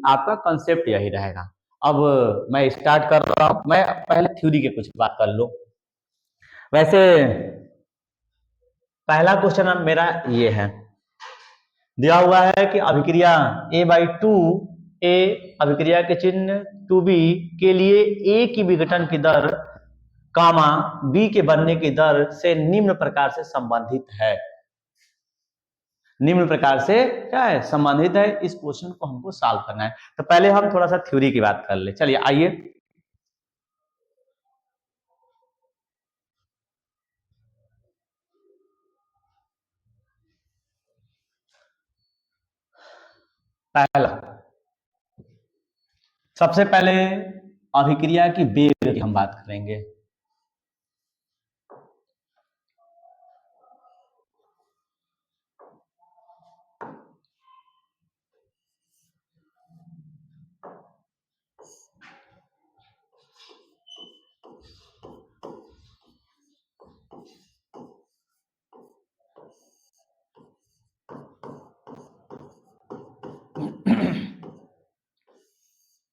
आपका कंसेप्ट यही रहेगा। अब मैं स्टार्ट कर रहा हूं, मैं पहले थ्योरी के कुछ बात कर लूं। वैसे पहला क्वेश्चन मेरा ये है, दिया हुआ है कि अभिक्रिया A/2 ए अभिक्रिया के चिन्ह 2B के लिए A की विघटन की दर कामा B के बनने की दर से निम्न प्रकार से संबंधित है। निम्न प्रकार से क्या है, संबंधित है। इस क्वेश्चन को हमको सॉल्व करना है। तो पहले हम थोड़ा सा थ्योरी की बात कर ले। चलिए आइए, पहला सबसे पहले अभिक्रिया की वेग की हम बात करेंगे।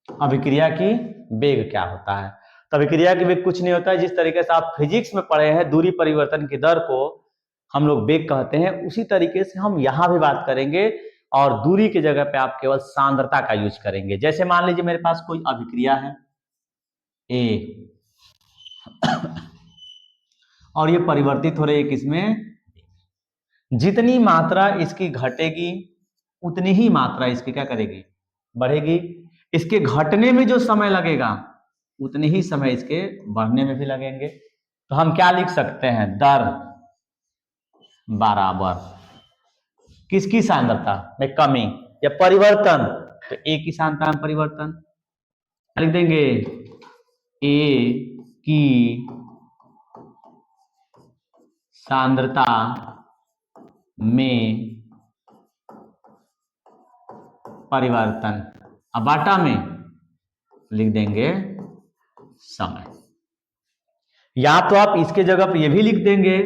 अभिक्रिया की वेग क्या होता है? तो अभिक्रिया की वेग कुछ नहीं होता है, जिस तरीके से आप फिजिक्स में पढ़े हैं दूरी परिवर्तन की दर को हम लोग वेग कहते हैं, उसी तरीके से हम यहां भी बात करेंगे और दूरी की जगह पे आप केवल सांद्रता का यूज करेंगे। जैसे मान लीजिए मेरे पास कोई अभिक्रिया है ए और ये परिवर्तित हो रही है किसमें, जितनी मात्रा इसकी घटेगी उतनी ही मात्रा इसकी क्या करेगी, बढ़ेगी। इसके घटने में जो समय लगेगा उतने ही समय इसके बढ़ने में भी लगेंगे। तो हम क्या लिख सकते हैं, दर बराबर किसकी सांद्रता में कमी या परिवर्तन, तो ए की सांद्रता में परिवर्तन लिख देंगे, ए की सांद्रता में परिवर्तन, अब बाटा में लिख देंगे समय। या तो आप इसके जगह पर यह भी लिख देंगे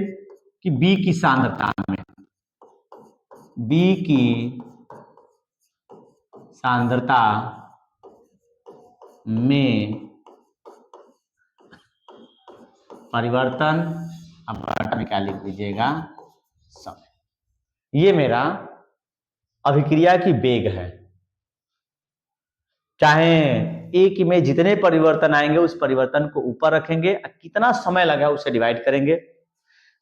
कि बी की सांद्रता में, बी की सांद्रता में परिवर्तन, अब बाटा में क्या लिख दीजिएगा, समय। ये मेरा अभिक्रिया की वेग है। चाहे एक में जितने परिवर्तन आएंगे उस परिवर्तन को ऊपर रखेंगे, कितना समय लगा उसे डिवाइड करेंगे,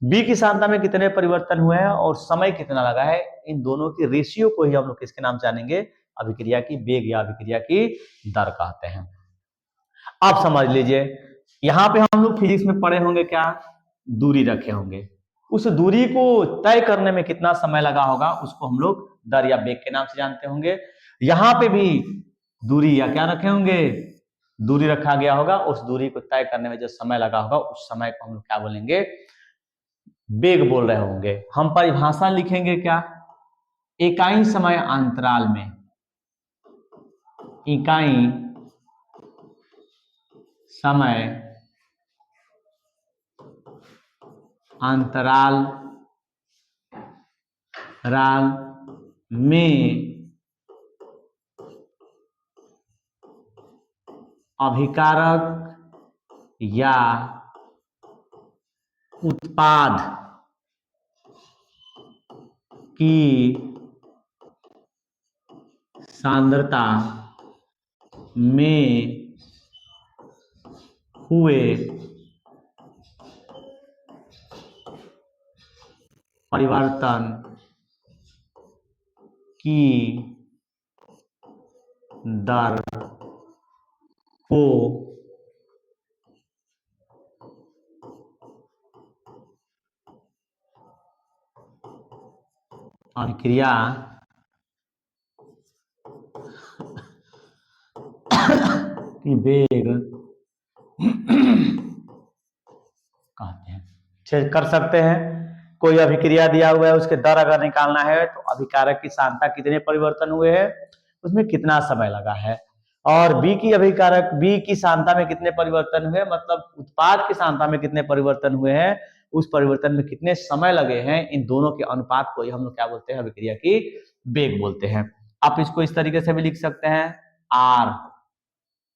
बी की सांद्रता में कितने परिवर्तन हुए हैं और समय कितना लगा है, इन दोनों की रेशियो को ही हम लोग किसके नाम जानेंगे, अभिक्रिया की वेग या अभिक्रिया की दर कहते हैं। आप समझ लीजिए, यहां पे हम लोग फिजिक्स में पढ़े होंगे क्या, दूरी रखे होंगे, उस दूरी को तय करने में कितना समय लगा होगा उसको हम लोग दर या वेग के नाम से जानते होंगे। यहां पे भी दूरी या क्या रखे होंगे, दूरी रखा गया होगा, उस दूरी को तय करने में जो समय लगा होगा उस समय को हम लोग क्या बोलेंगे, वेग बोल रहे होंगे। हम परिभाषा लिखेंगे क्या, इकाई समय अंतराल में, इकाई समय अंतराल में अभिकारक या उत्पाद की सांद्रता में हुए परिवर्तन की दर को अभिक्रिया की वेग कहते हैं। चेक कर सकते हैं, कोई अभिक्रिया दिया हुआ है, उसके दर अगर निकालना है तो अभिकारक की सांद्रता कितने परिवर्तन हुए हैं, उसमें कितना समय लगा है, और बी की अभिकारक बी की सांद्रता में कितने परिवर्तन हुए, मतलब उत्पाद की सांद्रता में कितने परिवर्तन हुए हैं, उस परिवर्तन में कितने समय लगे हैं, इन दोनों के अनुपात को हम लोग क्या बोलते हैं, अभिक्रिया की वेग बोलते हैं। आप इसको इस तरीके से भी लिख सकते हैं, आर।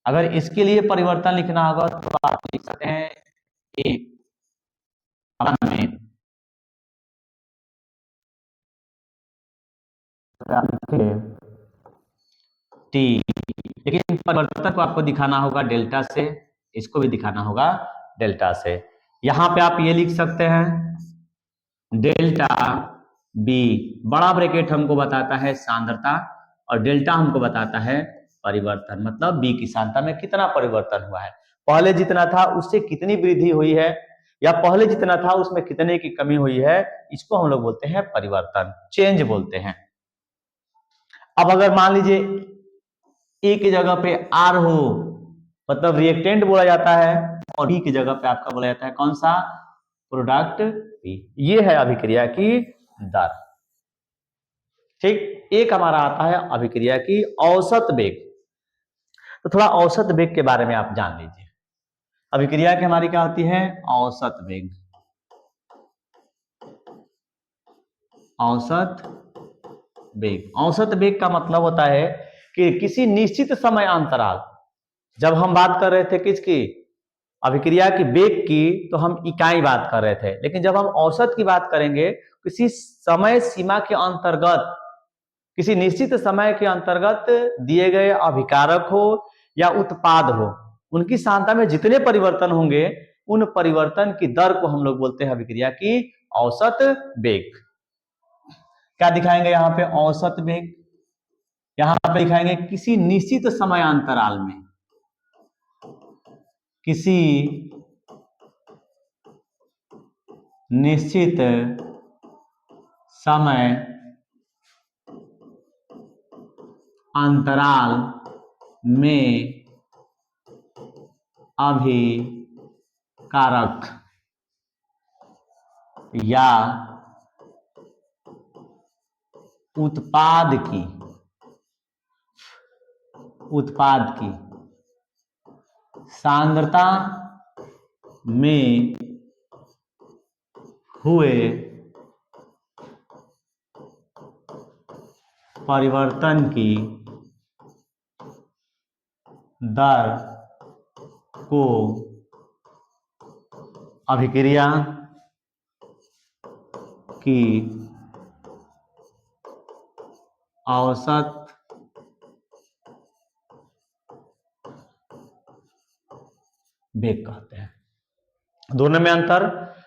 अगर इसके लिए परिवर्तन लिखना होगा तो आप लिख सकते हैं ए में टी, लेकिन परिवर्तन को आपको दिखाना होगा डेल्टा से, इसको भी दिखाना होगा डेल्टा से। यहां पे आप ये लिख सकते हैं डेल्टा बी, बड़ा ब्रैकेट हमको बताता है सांद्रता और डेल्टा हमको बताता है परिवर्तन, मतलब बी की सांद्रता में कितना परिवर्तन हुआ है, पहले जितना था उससे कितनी वृद्धि हुई है या पहले जितना था उसमें कितने की कमी हुई है, इसको हम लोग बोलते हैं परिवर्तन, चेंज बोलते हैं। अब अगर मान लीजिए ए की जगह पे आर हो, मतलब रिएक्टेंट बोला जाता है, और बी की जगह पे आपका बोला जाता है कौन सा, प्रोडक्ट बी। ये है अभिक्रिया की दर। ठीक, एक हमारा आता है अभिक्रिया की औसत वेग। तो थोड़ा औसत वेग के बारे में आप जान लीजिए। अभिक्रिया की हमारी क्या होती है, औसत वेग। औसत वेग, औसत वेग का मतलब होता है कि किसी निश्चित समय अंतराल, जब हम बात कर रहे थे किसकी, अभिक्रिया की वेग की, तो हम इकाई बात कर रहे थे, लेकिन जब हम औसत की बात करेंगे किसी समय सीमा के अंतर्गत, किसी निश्चित समय के अंतर्गत दिए गए अभिकारक हो या उत्पाद हो, उनकी सांद्रता में जितने परिवर्तन होंगे उन परिवर्तन की दर को हम लोग बोलते हैं अभिक्रिया की औसत वेग। क्या दिखाएंगे यहाँ पे, औसत वेग। यहाँ पे दिखाएंगे किसी निश्चित समय अंतराल में, किसी निश्चित समय अंतराल में अभिकारक या उत्पाद की सांद्रता में हुए परिवर्तन की दर को अभिक्रिया की औसत वेग कहते हैं। दोनों में अंतर,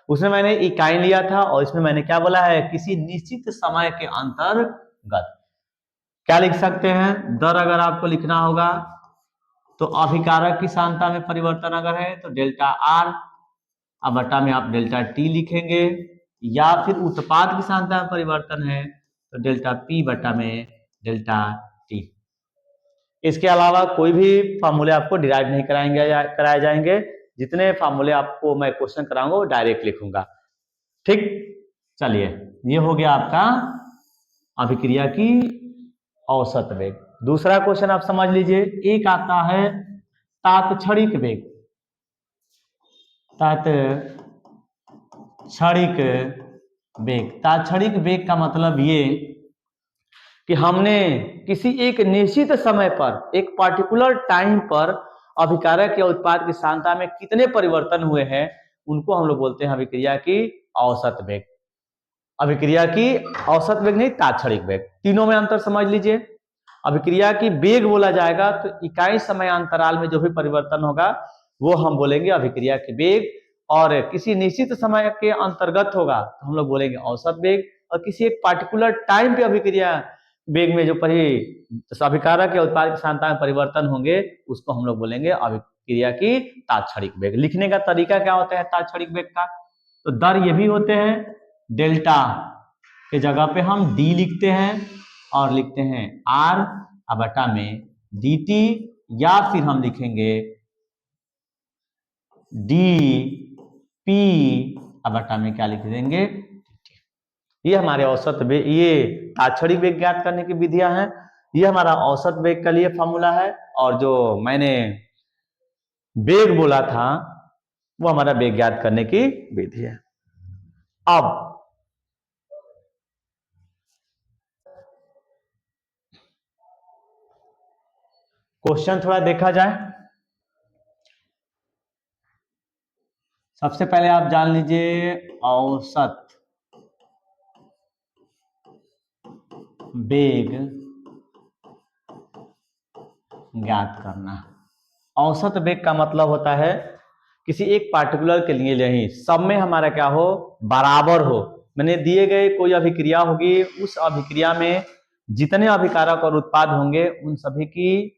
उसमें मैंने इकाई लिया था और इसमें मैंने क्या बोला है, किसी निश्चित समय के अंतर्गत। क्या लिख सकते हैं, दर अगर आपको लिखना होगा तो अभिकारक की सांद्रता में परिवर्तन अगर है तो डेल्टा आर, अब बटा में आप डेल्टा टी लिखेंगे, या फिर उत्पाद की सांद्रता में परिवर्तन है तो डेल्टा पी बटा में डेल्टा टी। इसके अलावा कोई भी फार्मूले आपको डिराइव नहीं कराए जाएंगे, जितने फार्मूले आपको मैं क्वेश्चन कराऊंगा वो डायरेक्ट लिखूंगा। ठीक, चलिए ये हो गया आपका अभिक्रिया की औसत वेग। दूसरा क्वेश्चन आप समझ लीजिए, एक आता है तात्क्षणिक वेग। तात्क्षणिक वेग, तात्क्षणिक वेग का मतलब ये कि हमने किसी एक निश्चित समय पर, एक पार्टिकुलर टाइम पर अभिकारक या उत्पाद की सांद्रता में कितने परिवर्तन हुए हैं, उनको हम लोग बोलते हैं अभिक्रिया की औसत वेग। अभिक्रिया की औसत वेग नहीं, तात्क्षणिक वेग, तीनों में अंतर समझ लीजिए। अभिक्रिया की वेग बोला जाएगा तो इकाई समय अंतराल में जो भी परिवर्तन होगा वो हम बोलेंगे अभिक्रिया की वेग, और किसी निश्चित समय के अंतर्गत होगा तो हम लोग बोलेंगे औसत वेग, और किसी एक पार्टिकुलर टाइम पे अभिक्रिया वेग में जो अभिकारक या उत्पाद की सांद्रता में परिवर्तन होंगे उसको हम लोग बोलेंगे अभिक्रिया की तात्क्षणिक वेग। लिखने का तरीका क्या होता है तात्क्षणिक वेग का, तो दर ये भी होते हैं, डेल्टा के जगह पे हम डी लिखते हैं और लिखते हैं आर बटा में डी टी, या फिर हम लिखेंगे डी पी बटा में क्या लिख देंगे, ये हमारे औसत वेग, ये तात्क्षणिक वेग ज्ञात करने की विधियां हैं। ये हमारा औसत वेग के लिए फॉर्मूला है, और जो मैंने वेग बोला था वो हमारा वेग ज्ञात करने की विधि है। अब क्वेश्चन थोड़ा देखा जाए। सबसे पहले आप जान लीजिए औसत वेग ज्ञात करना। औसत वेग का मतलब होता है किसी एक पार्टिकुलर के लिए नहीं, सब में हमारा क्या हो, बराबर हो। मैंने दिए गए कोई अभिक्रिया होगी, उस अभिक्रिया में जितने अभिकारक और उत्पाद होंगे उन सभी की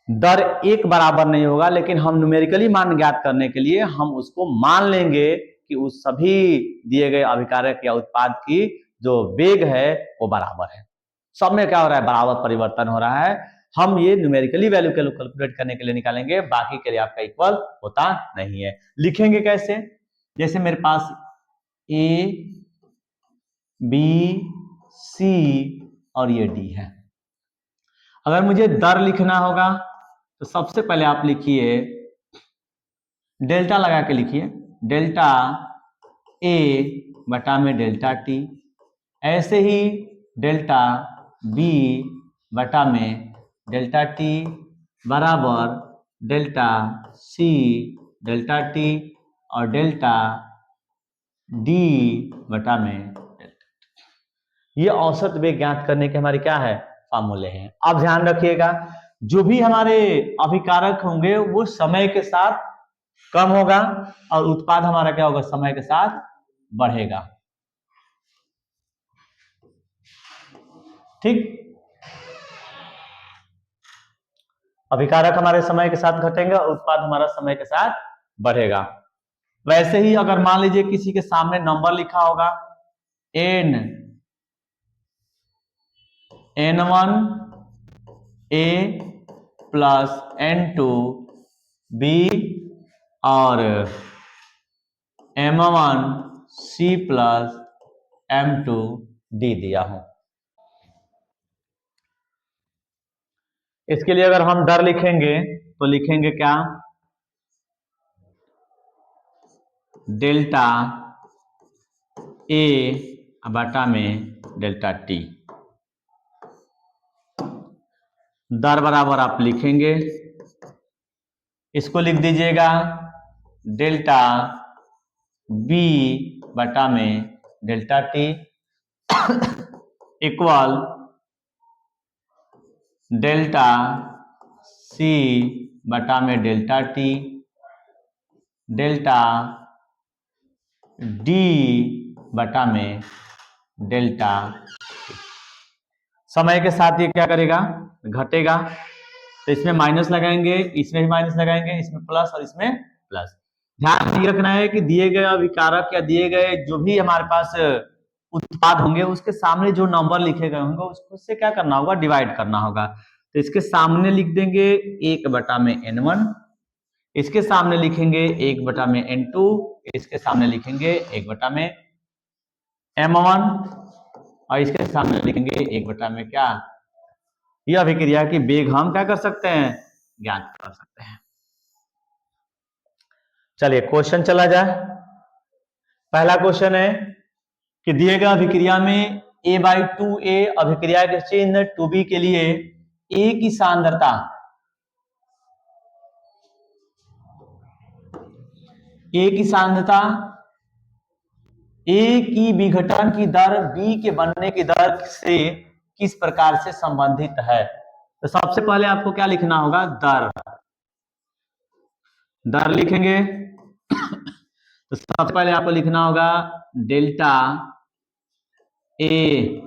दर एक बराबर नहीं होगा, लेकिन हम न्यूमेरिकली मान ज्ञात करने के लिए हम उसको मान लेंगे कि उस सभी दिए गए अभिकारक या उत्पाद की जो वेग है वो बराबर है। सब में क्या हो रहा है, बराबर परिवर्तन हो रहा है। हम ये न्यूमेरिकली वैल्यू कैलकुलेट करने के लिए निकालेंगे, बाकी के लिए आपका इक्वल होता नहीं है। लिखेंगे कैसे, जैसे मेरे पास ए बी सी और ये डी है। अगर मुझे दर लिखना होगा तो सबसे पहले आप लिखिए, डेल्टा लगा के लिखिए, डेल्टा ए बटा में डेल्टा टी। ऐसे ही डेल्टा बी बटा में डेल्टा टी बराबर डेल्टा सी डेल्टा टी और डेल्टा डी बटा में डेल्टा। ये औसत वेग ज्ञात करने के हमारे क्या है, फार्मूले हैं। अब ध्यान रखिएगा, जो भी हमारे अभिकारक होंगे वो समय के साथ कम होगा और उत्पाद हमारा क्या होगा, समय के साथ बढ़ेगा। ठीक, अभिकारक हमारे समय के साथ घटेंगे और उत्पाद हमारा समय के साथ बढ़ेगा। वैसे ही अगर मान लीजिए किसी के सामने नंबर लिखा होगा n1 a plus n2 b और m1 c plus m2 d दिया हूं। इसके लिए अगर हम दर लिखेंगे तो लिखेंगे क्या, डेल्टा ए बटा में डेल्टा टी। दर बराबर आप लिखेंगे, इसको लिख दीजिएगा डेल्टा बी बटा में delta T equal delta C बटा में डेल्टा टी डेल्टा डी बटा में डेल्टा। समय के साथ ये क्या करेगा, घटेगा, तो इसमें माइनस लगाएंगे, इसमें भी माइनस लगाएंगे, इसमें प्लस और इसमें प्लस। ध्यान ये रखना है कि दिए गए अभिकारक या दिए गए जो भी हमारे पास उत्पाद होंगे उसके सामने जो नंबर लिखे गए होंगे उसको से क्या करना होगा, डिवाइड करना होगा। तो इसके सामने लिख देंगे 1 बटा में n1, इसके सामने लिखेंगे 1 बटा में n2, इसके सामने लिखेंगे 1 बटा में m1 और इसके सामने लिखेंगे 1 बटा में क्या, यह अभिक्रिया की वेग हम क्या कर सकते हैं, ज्ञात कर सकते हैं। चलिए क्वेश्चन चला जाए। पहला क्वेश्चन है कि दिए गए अभिक्रिया में a/2a अभिक्रिया के चिन्ह 2b के लिए a की सांद्रता, a की सांद्रता a की विघटन की दर b के बनने की दर से किस प्रकार से संबंधित है। तो सबसे पहले आपको क्या लिखना होगा, दर। दर लिखेंगे तो सबसे पहले आपको लिखना होगा डेल्टा ए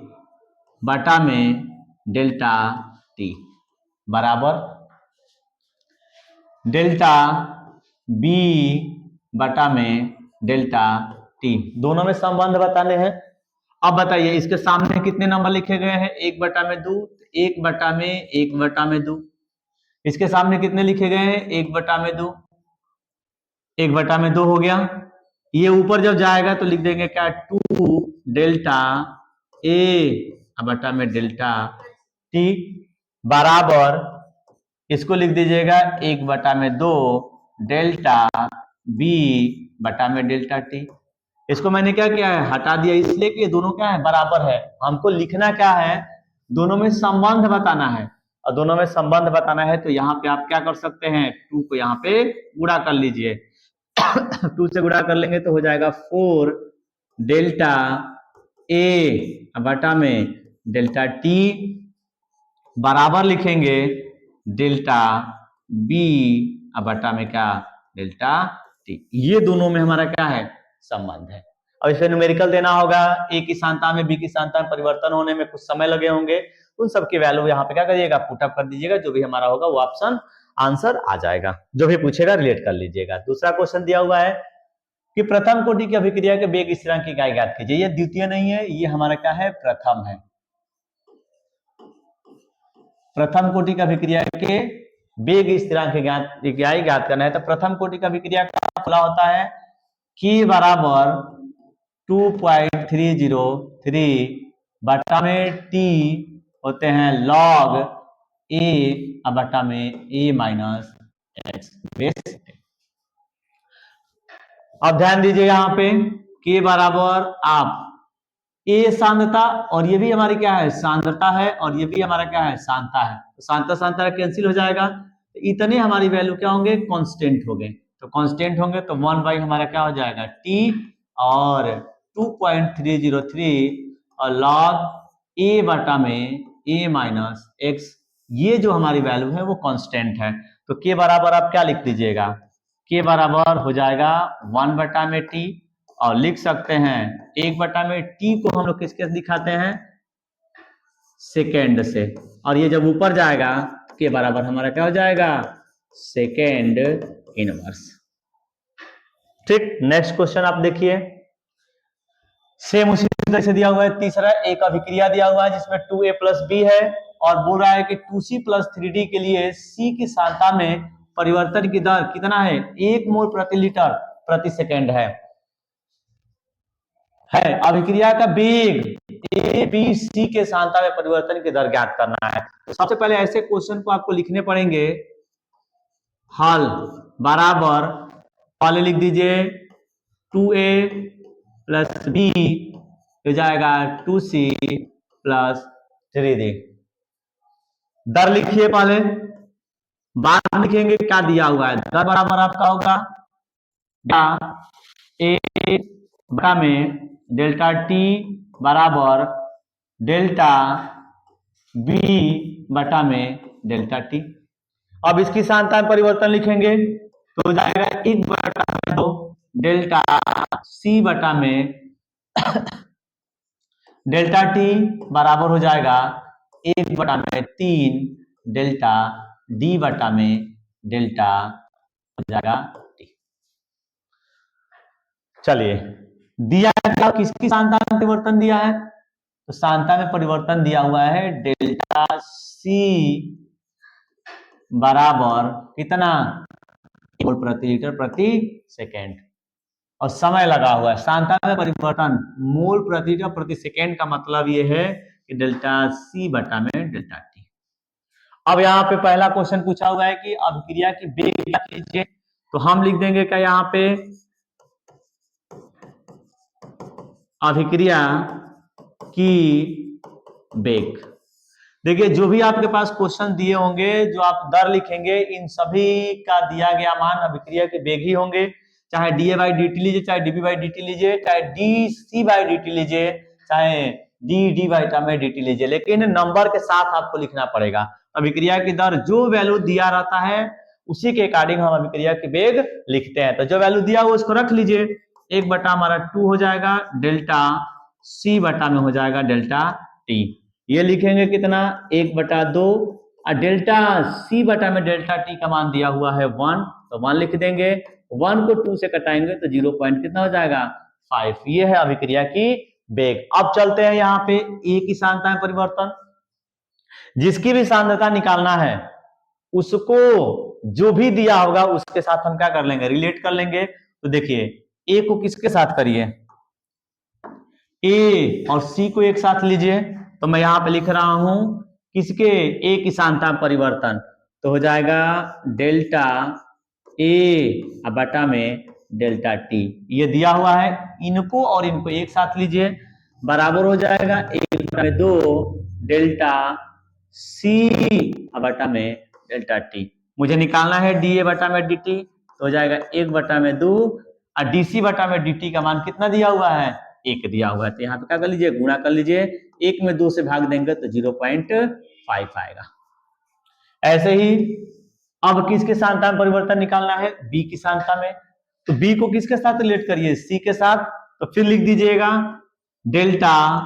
बटा में डेल्टा टी बराबर डेल्टा बी बटा में डेल्टा टी। दोनों में संबंध बताने हैं। अब बताइए इसके सामने कितने नंबर लिखे गए हैं, 1 बटा में 2, 1 बटा में 1 बटा में 2। इसके सामने कितने लिखे गए हैं, 1 बटा में 2, 1 बटा में 2 हो गया। ये ऊपर जब जाएगा तो लिख देंगे क्या, 2 डेल्टा ए बटा में डेल्टा टी बराबर, इसको लिख दीजिएगा 1 बटा में 2 डेल्टा बी बटा में डेल्टा टी। इसको मैंने क्या किया है, हटा दिया, इसलिए कि ये दोनों क्या है, बराबर है। हमको लिखना क्या है, दोनों में संबंध बताना है। और दोनों में संबंध बताना है तो यहाँ पे आप क्या कर सकते हैं, 2 को यहाँ पे गुणा कर लीजिए। 2 से गुणा कर लेंगे तो हो जाएगा 4 डेल्टा ए बटा में डेल्टा टी बराबर लिखेंगे डेल्टा बी बटा में क्या, डेल्टा टी। ये दोनों में हमारा क्या है, संबंध है। और इसे न्यूमेरिकल देना होगा, ए की सांता में बी की सांता में परिवर्तन होने में कुछ समय लगे होंगे, उन सबकी वैल्यू यहाँ पे क्या करिएगा, पुटअप कर दीजिएगा, जो भी हमारा होगा वो ऑप्शन आंसर आ जाएगा। जो भी पूछेगा रिलेट कर लीजिएगा। दूसरा क्वेश्चन दिया हुआ है कि प्रथम कोटि की अभिक्रिया के वेग स्थिरांक की इकाई ज्ञात कीजिए। ये द्वितीय नहीं है, ये हमारा क्या है, प्रथम है। प्रथम कोटि की अभिक्रिया के वेग स्थिरांक की इकाई ज्ञात करना है। तो प्रथम कोटि की अभिक्रिया का फॉर्मूला होता है K बराबर 2.303 बटा में T होते हैं log A बटा में A माइनस एक्स। अब ध्यान दीजिए यहाँ पे K बराबर आप A सांद्रता और ये भी हमारी क्या है, सांद्रता है, और ये भी हमारा क्या है, सांता है। तो सांता सांता कैंसिल हो जाएगा, तो इतने हमारी वैल्यू क्या होंगे, कांस्टेंट हो गए। तो कांस्टेंट होंगे तो 1 हमारा क्या हो जाएगा, T और 2.303 और log A बटा में A माइनस एक्स। ये जो हमारी वैल्यू है वो कांस्टेंट है। तो K बराबर आप क्या लिख दीजिएगा, K बराबर हो जाएगा 1 बटा में T, और लिख सकते हैं 1 बटा में T को हम लोग किसके दिखाते हैं, सेकेंड से, और ये जब ऊपर जाएगा के बराबर हमारा क्या हो जाएगा, सेकेंड इनवर्स। ठीक, नेक्स्ट क्वेश्चन आप देखिए, सेम उसी तरह से दिया हुआ है। तीसरा एक अभिक्रिया दिया हुआ है जिसमें 2A प्लस बी है, और बोल रहा है कि 2C प्लस 3D के लिए C की सांद्रता में परिवर्तन की दर कितना है, 1 मोल प्रति लीटर प्रति सेकेंड है। अभिक्रिया का वेग ए बी सी के सांद्रता में परिवर्तन की दर ज्ञात करना है। तो सबसे पहले ऐसे क्वेश्चन को आपको लिखने पड़ेंगे। हल बराबर पहले लिख दीजिए 2A प्लस बी हो जाएगा 2C प्लस 3D। दर लिखिए पहले, बाद लिखेंगे क्या दिया हुआ है। दर बराबर आपका होगा ए बटा में डेल्टा टी बराबर डेल्टा बी बटा में डेल्टा टी। अब इसकी सांद्रता में परिवर्तन लिखेंगे तो हो जाएगा 1 बटा में 2 डेल्टा सी बटा में डेल्टा टी बराबर हो जाएगा 1 बटा में 3 डेल्टा डी बटा में डेल्टा हो जाएगा टी। चलिए, दिया क्या, किसकी सांद्रता में परिवर्तन दिया है, तो सांद्रता में परिवर्तन दिया हुआ है डेल्टा सी बराबर कितना, मोल प्रति लीटर प्रति सेकेंड, और समय लगा हुआ है। सांद्रता में परिवर्तन मोल प्रति लीटर प्रति सेकेंड का मतलब ये है कि डेल्टा सी बटा में डेल्टा टी। अब यहाँ पे पहला क्वेश्चन पूछा हुआ है कि अभिक्रिया की वेग क्या कीजिए, तो हम लिख देंगे क्या यहाँ पे, अभिक्रिया की वेग। देखिए जो भी आपके पास क्वेश्चन दिए होंगे, जो आप दर लिखेंगे, इन सभी का दिया गया मान अभिक्रिया के वेग ही होंगे। चाहे डीए बाई डी लीजिए, चाहे डीबी बाई डी लीजिए, चाहे डी सी बाई डी लीजिए, चाहे डी बाई डी लीजिए, लेकिन नंबर के साथ आपको लिखना पड़ेगा। अभिक्रिया की दर जो वैल्यू दिया रहता है उसी के अकॉर्डिंग हम अभिक्रिया की वेग लिखते हैं। तो जो वैल्यू दिया हुआ उसको रख लीजिए। 1 बटा हमारा 2 हो जाएगा, डेल्टा सी बटा में हो जाएगा डेल्टा टी। ये लिखेंगे कितना, 1 बटा 2, और डेल्टा सी बटा में डेल्टा टी का मान दिया हुआ है 1, तो 1 लिख देंगे। 1 को 2 से कटाएंगे तो 0 पॉइंट कितना हो जाएगा, 5। ये है अभिक्रिया की वेग। अब चलते हैं यहाँ पे ए की सांद्रता में परिवर्तन। जिसकी भी सांद्रता निकालना है उसको जो भी दिया होगा उसके साथ हम क्या कर लेंगे, रिलेट कर लेंगे। तो देखिए ए को किसके साथ करिए, ए और सी को एक साथ लीजिए। तो मैं यहां पे लिख रहा हूं किसके, ए की सांद्रता परिवर्तन, तो हो जाएगा डेल्टा ए बटा में डेल्टा टी। ये दिया हुआ है, इनको और इनको एक साथ लीजिए, बराबर हो जाएगा 1 बटा 2 डेल्टा सी बटा में डेल्टा टी। मुझे निकालना है डी ए बटा में डी टी, तो हो जाएगा 1/2 और डी सी बटा में डी टी का मान कितना दिया हुआ है, 1 दिया हुआ है। तो यहाँ पे क्या कर लीजिए, गुणा कर लीजिए, 1 में 2 से भाग देंगे तो 0.5 आएगा। ऐसे ही अब किसके सांता में परिवर्तन निकालना है, बी की सांता में। तो बी को किसके साथ रिलेट करिए, सी के साथ। तो फिर लिख दीजिएगा डेल्टा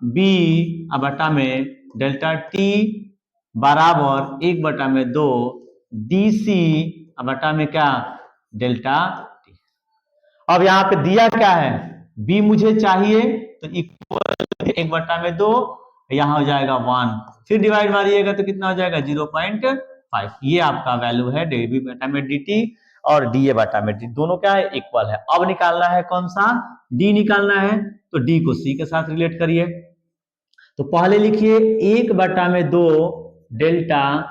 बी बटा में डेल्टा टी बराबर 1/2 डी सी बटा में क्या, डेल्टा टी। अब यहाँ पे दिया क्या है, बी मुझे चाहिए, तो इक्वल 1/2, यहाँ हो जाएगा 1, फिर डिवाइड मारिएगा तो कितना हो जाएगा 0.5। ये आपका वैल्यू है डी बटा में डी टी और डी ए बटा में डी, दोनों क्या है, इक्वल है। अब निकालना है कौन सा, डी निकालना है, तो डी को सी के साथ रिलेट करिए। तो पहले लिखिए 1/2 डेल्टा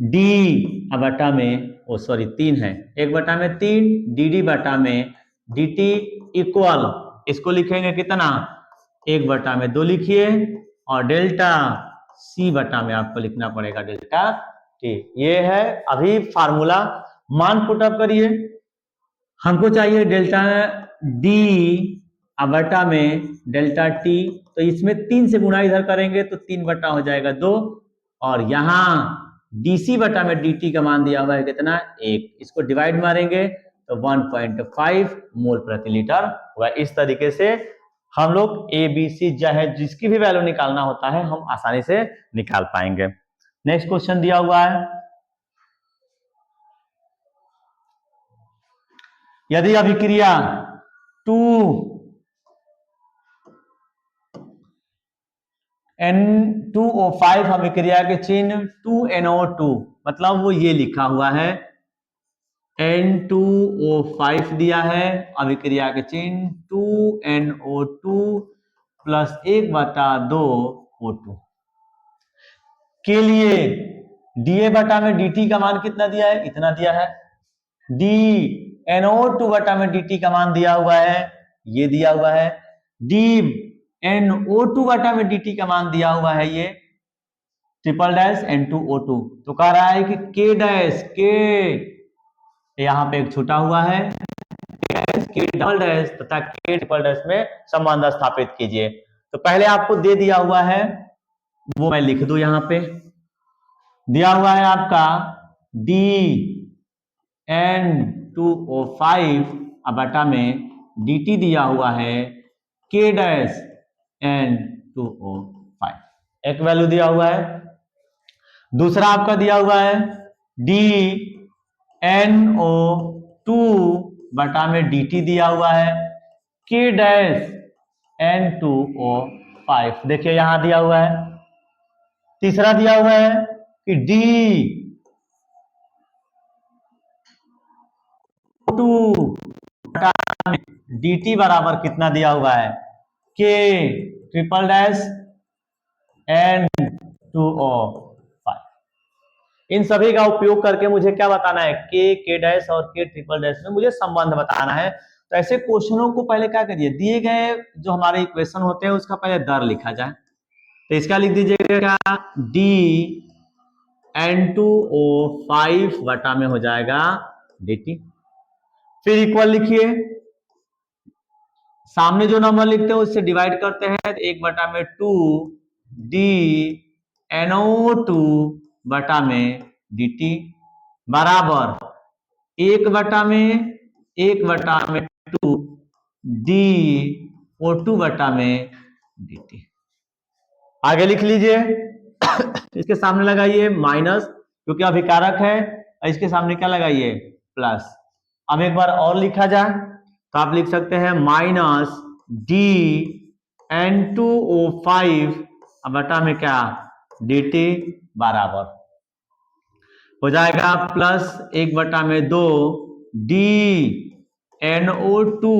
डी बटा में, ओ सॉरी 3 है, 1/3 डी डी बटा में डी टी इक्वल, इसको लिखेंगे कितना, 1/2 लिखिए, और डेल्टा सी बटा में आपको लिखना पड़ेगा डेल्टा टी। ये है अभी फार्मूला। मान पुटअप करिए, हमको चाहिए डेल्टा डी बटा में डेल्टा टी, तो इसमें 3 से गुणा इधर करेंगे तो 3 बटा हो जाएगा 2, और यहाँ डीसी बटा में डीटी का मान दिया हुआ है कितना, 1, इसको डिवाइड मारेंगे तो 1.5 मोल प्रति लीटर हुआ। इस तरीके से हम लोग ए बी सी चाहे जिसकी भी वैल्यू निकालना होता है हम आसानी से निकाल पाएंगे। नेक्स्ट क्वेश्चन दिया हुआ है, यदि अभिक्रिया 2N2O5 अभिक्रिया के चिन्ह 2NO2, मतलब वो ये लिखा हुआ है N2O5 दिया है, अभिक्रिया के चिन्ह 2NO2 प्लस 1/2 O2 के लिए DA बटा में DT का मान कितना दिया है, इतना दिया है। DNO2 बटा में DT का मान दिया हुआ है, ये दिया हुआ है। DNO2 बटा में DT का मान दिया हुआ है ये N2O2। तो कह रहा है कि K डैश, K यहाँ पे एक छूटा हुआ है, K डबल डैश तथा K ट्रिपल डैश में संबंध स्थापित कीजिए। तो पहले आपको दे दिया हुआ है, वो मैं लिख दूं, यहाँ पे दिया हुआ है आपका DN2O5 बटा में DT दिया हुआ है K डैश N2O5, एक वैल्यू दिया हुआ है। दूसरा आपका दिया हुआ है DNO2 बटा में DT दिया हुआ है K डैश N2O5, देखिए यहां दिया हुआ है। तीसरा दिया हुआ है कि D2 बटा में DT बराबर कितना दिया हुआ है, K ट्रिपल डैश N2O5। इन सभी का उपयोग करके मुझे क्या बताना है, K डैश और K ट्रिपल डैश में मुझे संबंध बताना है। तो ऐसे क्वेश्चनों को पहले क्या करिए, दिए गए जो हमारे इक्वेशन होते हैं उसका पहले दर लिखा जाए। तो इसका लिख दीजिएगा DN2O5 बटा में हो जाएगा DT, फिर इक्वल लिखिए, सामने जो नंबर लिखते हैं उससे डिवाइड करते हैं, 1/2 DNO2 बटा में DT बराबर 1/2 DO2 बटा में DT। आगे लिख लीजिए, इसके सामने लगाइए माइनस, क्योंकि अभिकारक है, इसके सामने क्या लगाइए, प्लस। अब एक बार और लिखा जाए तो आप लिख सकते हैं माइनस DN2O5 बटा में क्या, DT बराबर हो जाएगा प्लस 1/2 DNO2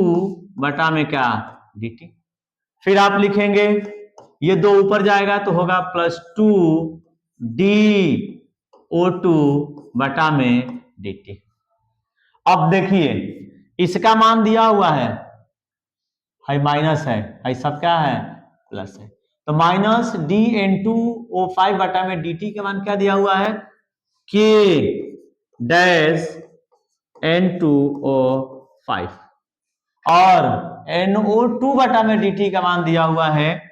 बटा में क्या, DT। फिर आप लिखेंगे, ये 2 ऊपर जाएगा तो होगा प्लस 2 DO2 बटा में DT। अब देखिए इसका मान दिया हुआ है, माइनस है, सब क्या है, प्लस है। तो माइनस DN2 N2O5 बटा में dt का मान क्या दिया हुआ है, K डैश N2O5 और NO2 बटा में dt का मान दिया हुआ है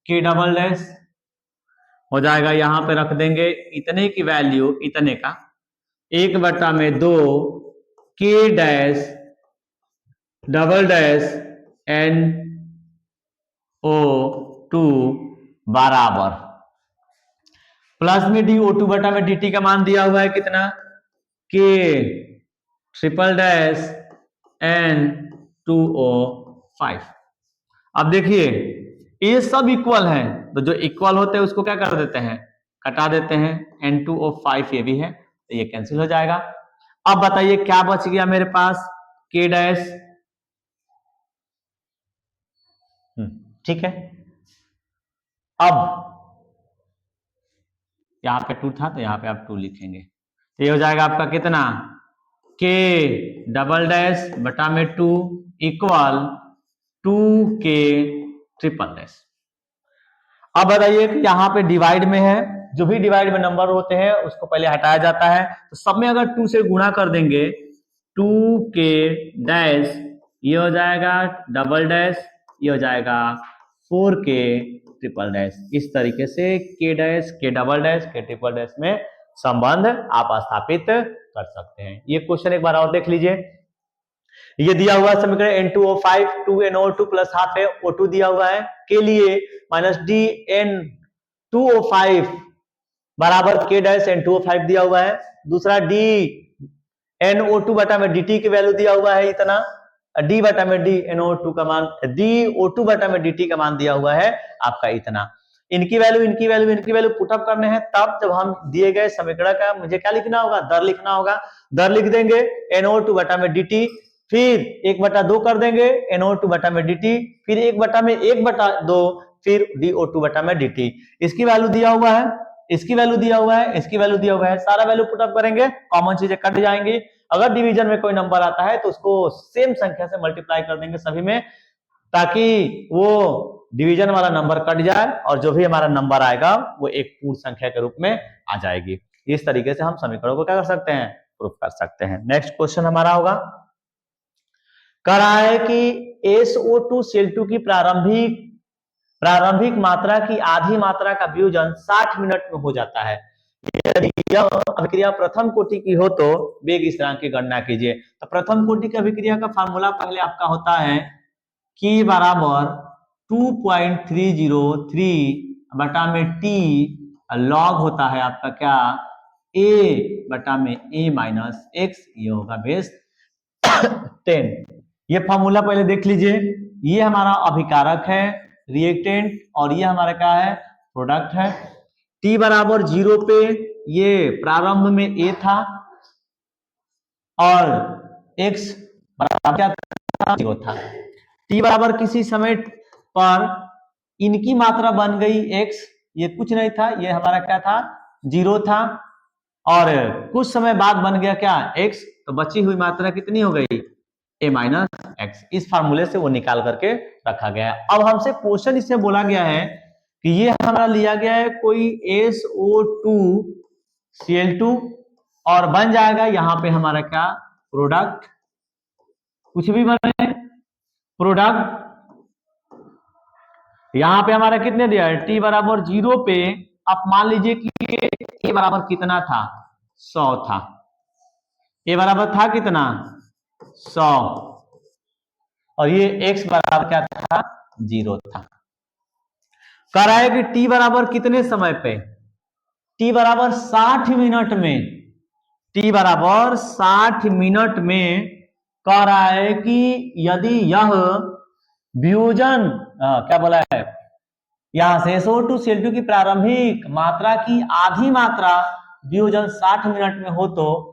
K डबल डैश, हो जाएगा यहां पे रख देंगे इतने की वैल्यू, इतने का 1/2 K dash double dash NO2 बराबर प्लस में DO2 बटा में dt का मान दिया हुआ है कितना, K ट्रिपल डैश N2O5। अब देखिए ये सब इक्वल है, तो जो इक्वल होते हैं उसको क्या कर देते हैं, कटा देते हैं। N2O5 ये भी है तो ये कैंसिल हो जाएगा। अब बताइए क्या बच गया मेरे पास, K डैश, ठीक है। अब यहां पे 2 था तो यहां पे आप 2 लिखेंगे, तो ये हो जाएगा आपका कितना, K डबल डैश बटा में 2 इक्वल 2K ट्रिपल डैश। अब बताइए कि यहाँ पे डिवाइड में है, जो भी डिवाइड में नंबर होते हैं उसको पहले हटाया जाता है, तो सब में अगर 2 से गुणा कर देंगे 2K डैश, ये हो जाएगा डबल डैश, ये हो जाएगा 4K ट्रिपल डैश। इस तरीके से K dash, K double dash, K triple dash में संबंध आप स्थापित कर सकते हैं। ये क्वेश्चन एक बार और देख लीजिए। ये दिया हुआ समीकरण N2O5 2NO2 प्लस हाफ है O2 दिया हुआ है, के लिए माइनस DN2O5 बराबर K डैश N2O5 दिया हुआ है। दूसरा DNO2 बटा में DT की वैल्यू दिया हुआ है इतना, D बटा में DNO2 का मान, DO2 बटा में DT का मान दिया हुआ है आपका इतना। इनकी वैल्यू इनकी वैल्यू इनकी वैल्यू पुटअप करने हैं, तब जब हम दिए गए समीकरण का मुझे क्या लिखना होगा, दर लिखना होगा। दर लिख देंगे NO2 बटा में DT, फिर 1/2 कर देंगे NO2 बटा में dt, फिर 1/2 फिर DO2 बटा में dt। इसकी वैल्यू दिया हुआ है, इसकी वैल्यू दिया हुआ है, इसकी वैल्यू दिया हुआ है, सारा वैल्यू पुटअप करेंगे, कॉमन चीजें कट जाएंगी। अगर डिवीजन में कोई नंबर आता है तो उसको सेम संख्या से मल्टीप्लाई कर देंगे सभी में, ताकि वो डिवीजन वाला नंबर कट जाए और जो भी हमारा नंबर आएगा वो एक पूर्ण संख्या के रूप में आ जाएगी। इस तरीके से हम समीकरणों को क्या कर सकते हैं, प्रूफ कर सकते हैं। नेक्स्ट क्वेश्चन हमारा होगा, कह रहा है कि SO2 Cl2 की प्रारंभिक मात्रा की आधी मात्रा का वियोजन 60 मिनट में हो जाता है। यदि यह अभिक्रिया प्रथम कोटि की हो तो वेग स्थिरांक की गणना कीजिए। तो प्रथम कोटि की अभिक्रिया का फार्मूला पहले आपका होता है K बराबर 2.303 बटा में T लॉग होता है आपका क्या, A बटा में A माइनस X, ये होगा बेस 10। ये फार्मूला पहले देख लीजिए, ये हमारा अभिकारक है, रिएक्टेंट, और ये हमारा क्या है, प्रोडक्ट है। T बराबर 0 पे ये प्रारंभ में A था और X बराबर क्या था, 0 था। T बराबर किसी समय पर इनकी मात्रा बन गई X, ये कुछ नहीं था, ये हमारा क्या था, 0 था, और कुछ समय बाद बन गया क्या, X, तो बची हुई मात्रा कितनी हो गई, A माइनस एक्स। इस फार्मूले से वो निकाल करके रखा गया है। अब हमसे क्वेश्चन इससे बोला गया है कि ये हमारा लिया गया है कोई SO2 Cl2 और बन जाएगा यहाँ पे हमारा क्या, प्रोडक्ट, कुछ भी बने प्रोडक्ट। यहाँ पे हमारा कितने दिया है, T बराबर 0 पे आप मान लीजिए कि A बराबर कितना था, 100 था। A बराबर था कितना, 100, और ये X बराबर क्या था, 0 था। कह रहा है कि T बराबर कितने समय पे, T बराबर 60 मिनट में, T बराबर 60 मिनट में कह रहा है कि यदि यह वियोजन क्या बोला है, यहां से SO2 Cl2 की प्रारंभिक मात्रा की आधी मात्रा वियोजन 60 मिनट में हो तो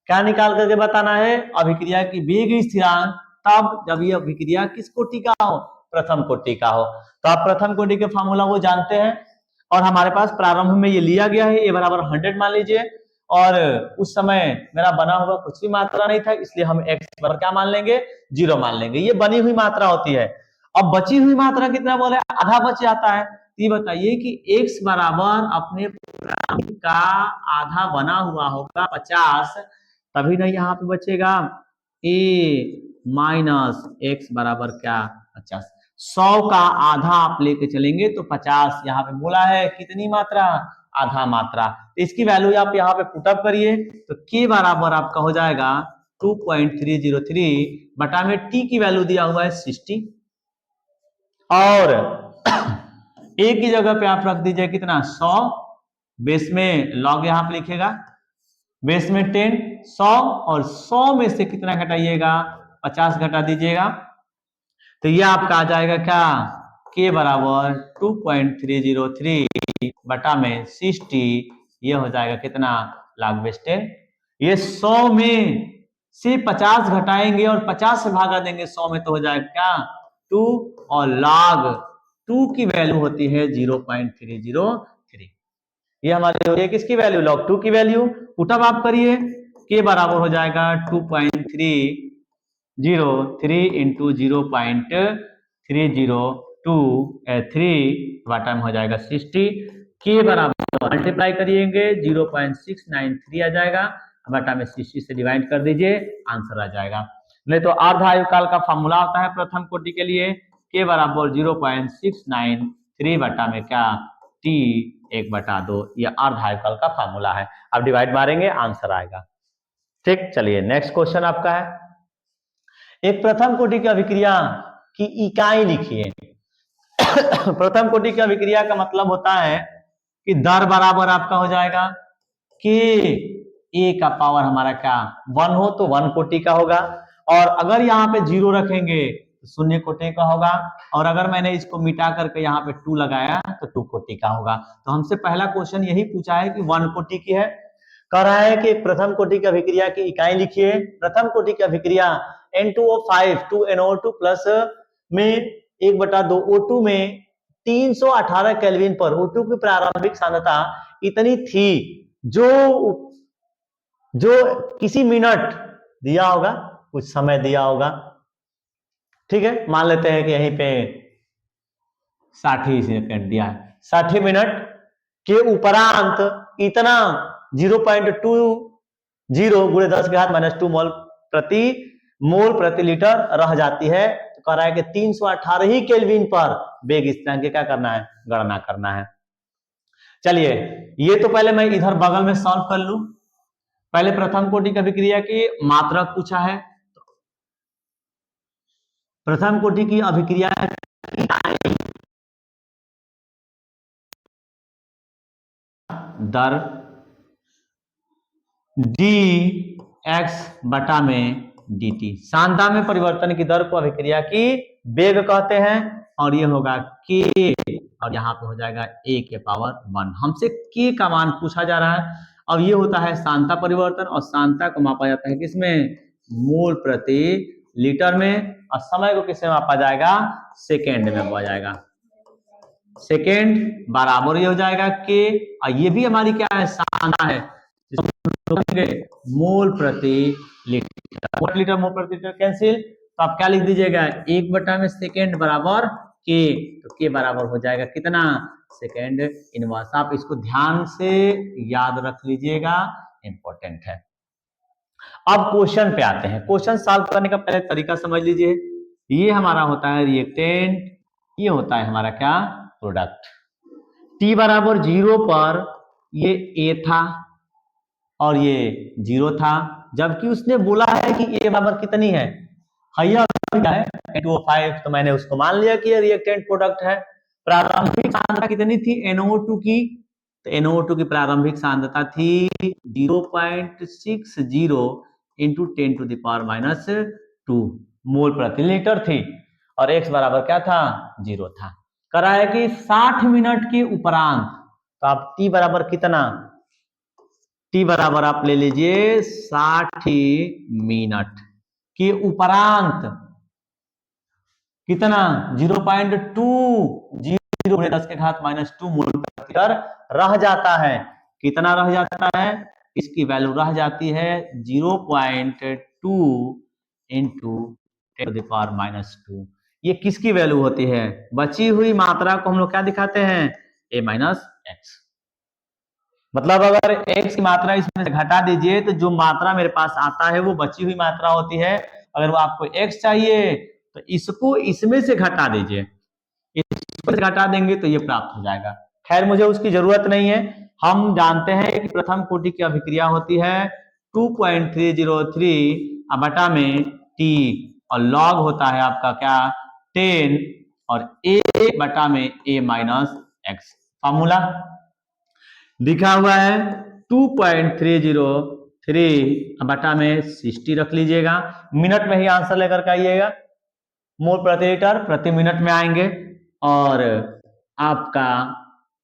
क्या निकाल करके बताना है, अभिक्रिया की वेग स्थिरांक, तब जब यह अभिक्रिया किस कोटि का हो, प्रथम कोटि का हो। तो आप प्रथम कोटि के फार्मूला वो जानते हैं, और हमारे पास प्रारंभ में ये लिया गया है, A बराबर 100 मान लीजिए, और उस समय मेरा बना हुआ कुछ भी मात्रा नहीं था, इसलिए हम X बराबर क्या मान लेंगे, 0 मान लेंगे। ये बनी हुई मात्रा होती है। अब बची हुई मात्रा कितना बोले, आधा बच जाता है, ये बताइए कि x बराबर अपने पूर्णांक का आधा बना हुआ होगा 50, तभी ना यहाँ पे बचेगा a माइनस एक्स बराबर क्या 50। 100 का आधा आप लेके चलेंगे तो 50, यहाँ पे बोला है कितनी मात्रा, आधा मात्रा। तो इसकी वैल्यू आप यहाँ पे पुटअप करिए तो k बराबर आपका हो जाएगा 2.303 बटा में t की वैल्यू दिया हुआ है 60 और a की जगह पे आप रख दीजिए कितना 100, बेस में लॉग यहाँ पे लिखेगा, बेस में 10, 100 और 100 में से कितना घटाइएगा 50 घटा दीजिएगा तो ये आपका आ जाएगा क्या k बराबर 2.303 बटा में 60, ये हो जाएगा कितना log बेस 10। ये 100 में से 50 घटाएंगे और 50 से भागा देंगे 100 में तो हो जाएगा क्या 2 और log 2 की वैल्यू होती है 0.303। ये हमारी हो रही है किसकी वैल्यू, log 2 की वैल्यू। पुटअप आप करिए k बराबर हो जाएगा 2.303 इंटू 0.302 बटा में हो जाएगा 60, के बराबर मल्टीप्लाई करिएंगे 0.693 आ जाएगा बटा में 60 से डिवाइड कर दीजिए, आंसर आ जाएगा। नहीं तो अर्ध आयुकाल का फॉर्मूला होता है प्रथम कोटि के लिए के बराबर 0.693 बटा में क्या t 1/2, यह अर्ध आयुकाल का फॉर्मूला है। अब डिवाइड मारेंगे आंसर आएगा। ठीक, चलिए नेक्स्ट क्वेश्चन आपका है, एक प्रथम कोटि की अभिक्रिया की इकाई लिखिए। प्रथम कोटि की अभिक्रिया का मतलब होता है कि दर बराबर आपका हो जाएगा कि ए का पावर हमारा क्या 1 हो तो 1 कोटि का होगा, और अगर यहाँ पे 0 रखेंगे तो 0 कोटि का होगा, और अगर मैंने इसको मिटा करके यहाँ पे 2 लगाया तो 2 कोटि का होगा। तो हमसे पहला क्वेश्चन यही पूछा है कि 1 कोटि की है। कह रहा है कि प्रथम कोटि की अभिक्रिया की इकाई लिखिए। प्रथम कोटि की अभिक्रिया N2O5 2NO2 प्लस में 1/2 O2 में 318 केल्विन पर O2 की प्रारंभिक सांद्रता इतनी थी जो किसी मिनट दिया होगा, कुछ समय दिया होगा, ठीक है, मान लेते हैं कि यहीं पे 60 सेकंड दिया है, 60 मिनट के उपरांत इतना 0.20 गुणे 10⁻⁻2 मोल प्रति लीटर रह जाती है। तो कह रहा है कि 318 ही केल्विन पर वेग स्थिरांक क्या करना है, गणना करना है। चलिए ये तो पहले मैं इधर बगल में सॉल्व कर लूं। पहले प्रथम कोटि की अभिक्रिया की मात्रक पूछा है, प्रथम कोटि की अभिक्रिया दर dx बटा में dt, सांद्रता में परिवर्तन की दर को अभिक्रिया की वेग कहते हैं, और ये होगा k और यहाँ पे हो जाएगा a के पावर 1। हमसे k का मान पूछा जा रहा है। अब ये होता है सांद्रता परिवर्तन, और सांद्रता को मापा जाता है किसमें, मोल प्रति लीटर में, और समय को किसमें मापा जाएगा, सेकेंड में मापा जाएगा। सेकेंड बराबर ये हो जाएगा k, और ये भी हमारी क्या है, सांद्रता है, मोल प्रति लीटर, मोल प्रति लीटर कैंसिल, तो आप क्या लिख दीजिएगा 1 में सेकेंड बराबर के, तो के बराबर हो जाएगा कितना, सेकेंड इनवर्स। आप इसको ध्यान से याद रख लीजिएगा, इंपॉर्टेंट है। अब क्वेश्चन पे आते हैं। क्वेश्चन सॉल्व करने का पहले तरीका समझ लीजिए। ये हमारा होता है रिएक्टेंट, ये होता है हमारा क्या, प्रोडक्ट। t बराबर 0 पर ये a था और ये 0 था, जबकि उसने बोला है कि a बराबर कितनी है, N2O5, तो मैंने उसको मान लिया कि ये रिएक्टेंट प्रोडक्ट है। प्रारंभिक सांद्रता कितनी थी NO2 की, तो NO2 की प्रारंभिक सांद्रता थी 0.60 इंटू 10⁻⁻2 मोल प्रति लीटर थी, और x बराबर क्या था, 0 था। करा है कि 60 मिनट के उपरांत, तो आप t बराबर कितना, t बराबर आप ले लीजिए 60 मिनट के उपरांत कितना, 0.20 गुणे 10⁻⁻2 मोल प्रति लीटर रह जाता है। कितना रह जाता है, इसकी वैल्यू रह जाती है 0.2 इंटू 10⁻⁻2। ये किसकी वैल्यू होती है? बची हुई मात्रा को हम लोग क्या दिखाते हैं? a minus x. मतलब अगर x की मात्रा इसमें से घटा दीजिए तो जो मात्रा मेरे पास आता है वो बची हुई मात्रा होती है। अगर वो आपको x चाहिए तो इसको इसमें से घटा दीजिए, इसको घटा देंगे तो ये प्राप्त हो जाएगा। खैर मुझे उसकी जरूरत नहीं है। हम जानते हैं कि प्रथम कोटि की अभिक्रिया होती है 2.303 बटा में t और log होता है आपका क्या 10 और a बटा में a माइनस एक्स। फॉर्मूला दिखा हुआ है 2.303 बटा में 60 रख लीजिएगा। मिनट में ही आंसर लेकर के आइएगा, मोल प्रति लीटर प्रति मिनट में आएंगे। और आपका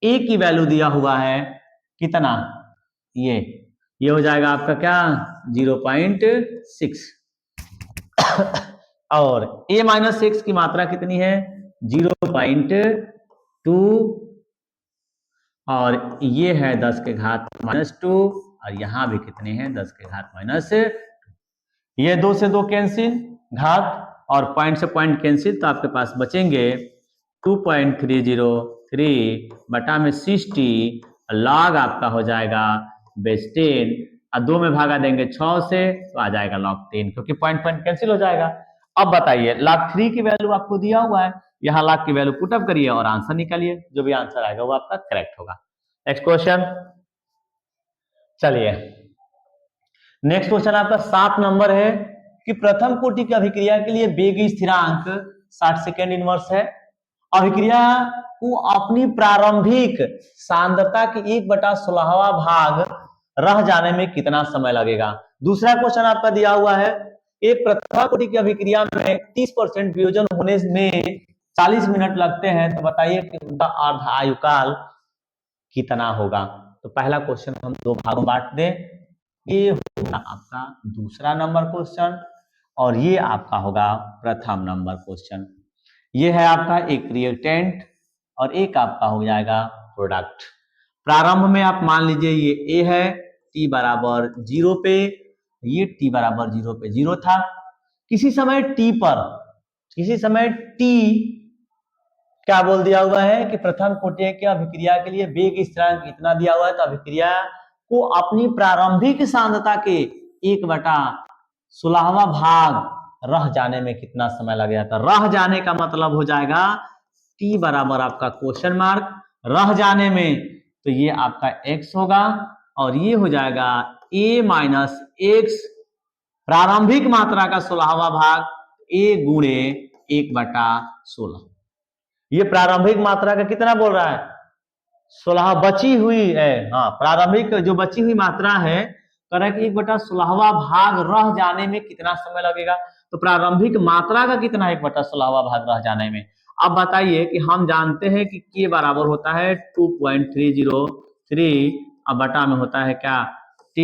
ए की वैल्यू दिया हुआ है कितना? ये हो जाएगा आपका क्या 0.6 और a माइनस एक्स की मात्रा कितनी है 0.2 और ये है 10 के घात -2 और यहां भी कितने हैं 10 के घात -2। ये 2 से 2 कैंसिल, घात और पॉइंट से पॉइंट कैंसिल, तो आपके पास बचेंगे 2.303 बटा में 60 लॉग आपका हो जाएगा बेस 10 और 2 में भागा देंगे 6 से तो आ जाएगा लॉग 10 क्योंकि पॉइंट पॉइंट कैंसिल हो जाएगा। अब बताइए लॉग 3 की वैल्यू आपको दिया हुआ है, यहाँ लॉग की वैल्यू पुटअप करिए और आंसर निकालिए, जो भी आंसर आएगा वो आपका करेक्ट होगा। नेक्स्ट क्वेश्चन, चलिए नेक्स्ट क्वेश्चन आपका 7 नंबर है कि प्रथम कोटि की अभिक्रिया के लिए वेग स्थिरांक 60 सेकेंड इनवर्स है। अभिक्रिया को अपनी प्रारंभिक सांद्रता के 1/16वां भाग रह जाने में कितना समय लगेगा। दूसरा क्वेश्चन आपका दिया हुआ है एक प्रथम कोटि की अभिक्रिया में 30% वियोजन होने में 40 मिनट लगते हैं, तो बताइए कि उनका अर्ध आयुकाल कितना होगा। तो पहला क्वेश्चन हम 2 भागों बांट दें, ये होगा आपका दूसरा नंबर क्वेश्चन और ये आपका होगा प्रथम नंबर क्वेश्चन। ये है आपका एक रिएक्टेंट और एक आपका हो जाएगा प्रोडक्ट। प्रारंभ में आप मान लीजिए ये A है, t बराबर 0 पे, ये t बराबर 0 पे 0 था। किसी समय t क्या बोल दिया हुआ है कि प्रथम कोटि की अभिक्रिया के लिए वेग स्थिरांक इतना दिया हुआ है, तो अभिक्रिया को अपनी प्रारंभिक सांद्रता के 1/16वां भाग रह जाने में कितना समय लगेगा। तो रह जाने का मतलब हो जाएगा t बराबर आपका क्वेश्चन मार्क रह जाने में, तो ये आपका x होगा और ये हो जाएगा a माइनस एक्स प्रारंभिक मात्रा का 16वां भाग a गुणे 1/16। ये प्रारंभिक मात्रा का कितना बोल रहा है 16 बची हुई है। हाँ, प्रारंभिक जो बची हुई मात्रा है कह रहा है कि 1/16वां भाग रह जाने में कितना समय लगेगा। तो प्रारंभिक मात्रा का कितना 1/16वां भाग रह जाने में। अब बताइए कि हम जानते हैं कि k बराबर होता है 2.303 अब बटा में होता है क्या t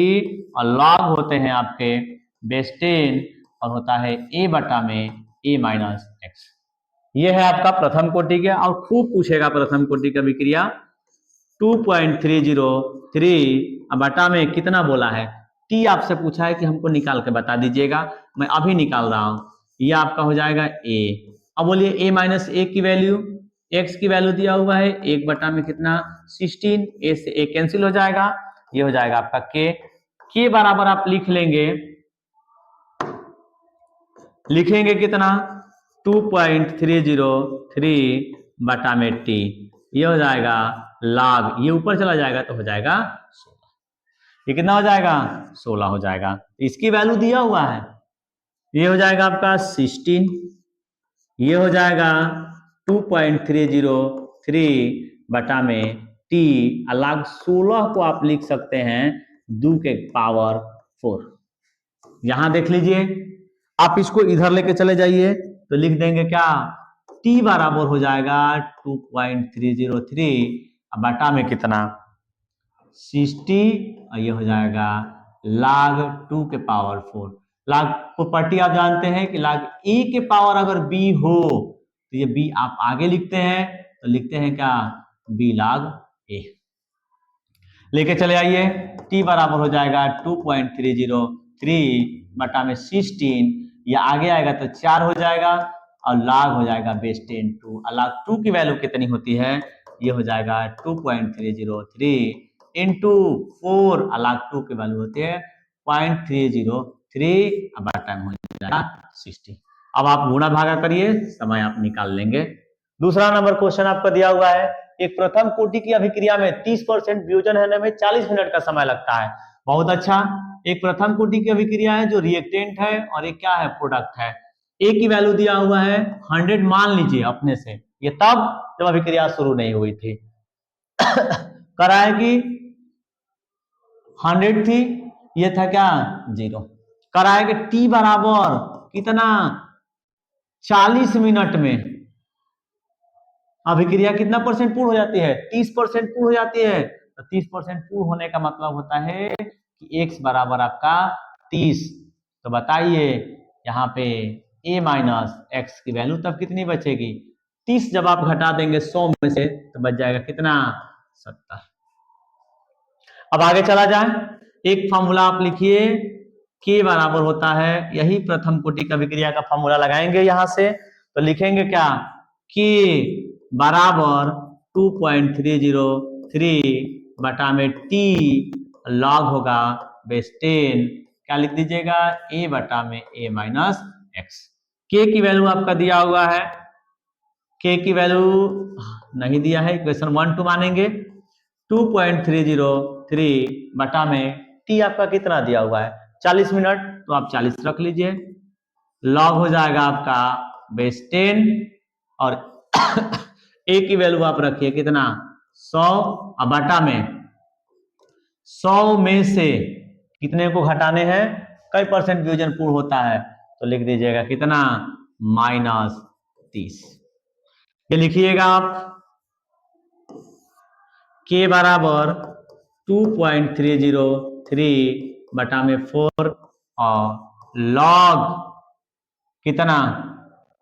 और log होते हैं आपके बेस 10 और होता है a बटा में a माइनस एक्स। ये है आपका प्रथम कोटि का और खूब पूछेगा प्रथम कोटि का अभिक्रिया 2.303 बटा में कितना बोला है t आपसे पूछा है कि हमको निकाल के बता दीजिएगा, मैं अभी निकाल रहा हूं। ये आपका हो जाएगा a। अब बोलिए a माइनस ए की वैल्यू, x की वैल्यू दिया हुआ है 1 बटा में कितना 16, a से a कैंसिल हो जाएगा, ये हो जाएगा आपका k बराबर आप लिखेंगे कितना 2.303 बटा में t, ये हो जाएगा log, ये ऊपर चला जाएगा तो हो जाएगा 16। ये कितना हो जाएगा 16 हो जाएगा। इसकी वैल्यू दिया हुआ है, ये हो जाएगा आपका 16, ये हो जाएगा 2.303 बटा में t log 16 को आप लिख सकते हैं 2 के पावर 4। यहां देख लीजिए, आप इसको इधर लेके चले जाइए तो लिख देंगे क्या t बराबर हो जाएगा 2.303 बटा में कितना 60 और ये हो जाएगा log 2 के पावर 4। log प्रॉपर्टी आप जानते हैं कि log a के पावर अगर b हो तो ये b आप आगे लिखते हैं, तो लिखते हैं क्या b log a। लेके चले आइए, t बराबर हो जाएगा 2.303 बटा में 16, ये आगे आएगा तो 4 हो जाएगा, और log हो जाएगा बेस 10 2, log 2 की वैल्यू कितनी होती है, ये हो जाएगा 2.303 इंटू 4, log 2 की वैल्यू होती है 0.303, अब टाइम हो जाएगा 60। अब आप गुणा भागा करिए, समय आप निकाल लेंगे। दूसरा नंबर क्वेश्चन आपका दिया हुआ है, एक प्रथम कोटि की अभिक्रिया में 30% वियोजन होने में 40 मिनट का समय लगता है। बहुत अच्छा, एक प्रथम कोटि की अभिक्रिया है जो रिएक्टेंट है और एक क्या है, प्रोडक्ट है। ए की वैल्यू दिया हुआ है 100 मान लीजिए अपने से, ये तब जब अभिक्रिया शुरू नहीं हुई थी। कराएगी 100 थी, ये था क्या 0। कराएगे टी बराबर कितना 40 मिनट में अभिक्रिया कितना परसेंट पूर्ण हो जाती है, 30% पूर्ण हो जाती है। तो 30% पूर्ण होने का मतलब होता है कि x बराबर आपका 30। तो बताइए यहाँ पे a माइनस एक्स की वैल्यू तब कितनी बचेगी, 30 जब आप घटा देंगे 100 में से तो बच जाएगा कितना 70। अब आगे चला जाए, एक फॉर्मूला आप लिखिए, k बराबर होता है, यही प्रथम कोटि की अभिक्रिया का फॉर्मूला लगाएंगे यहां से, तो लिखेंगे क्या, k बराबर 2.303 बटा में t लॉग होगा बेस 10, क्या लिख दीजिएगा, a बटा में a माइनस एक्स। k की वैल्यू आपका दिया हुआ है, k की वैल्यू नहीं दिया है, इक्वेशन 1 2 मानेंगे, 2.303 बटा में t आपका कितना दिया हुआ है 40 मिनट, तो आप 40 रख लीजिए, लॉग हो जाएगा आपका बेस 10 और a की वैल्यू आप रखिए कितना 100, अब बटा में 100 में से कितने को घटाने हैं, कई परसेंट वियोजन पूर्ण होता है, तो लिख दीजिएगा कितना -30। ये लिखिएगा आप, k बराबर 2.303 बटा में 4 और लॉग कितना,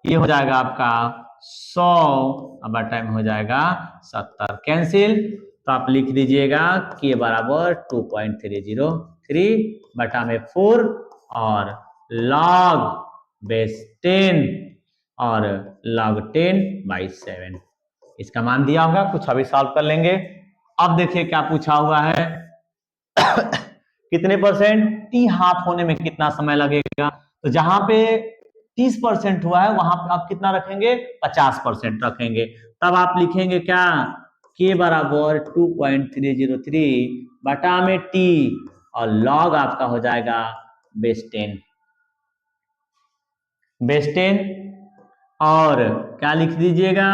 ये हो जाएगा आपका 100 बटा में हो जाएगा 70, कैंसिल, तो आप लिख दीजिएगा k बराबर 2.303 बटा में 4 और लॉग बेस 10 और log 10/7, इसका मान दिया होगा, कुछ अभी सॉल्व कर लेंगे। अब देखिए क्या पूछा हुआ है, कितने परसेंट, टी हाफ होने में कितना समय लगेगा, तो जहां पे 30% हुआ है वहां पे आप कितना रखेंगे, 50% रखेंगे, तब आप लिखेंगे क्या, k बराबर 2.303 बटा में t और log आपका हो जाएगा बेस 10 और क्या लिख दीजिएगा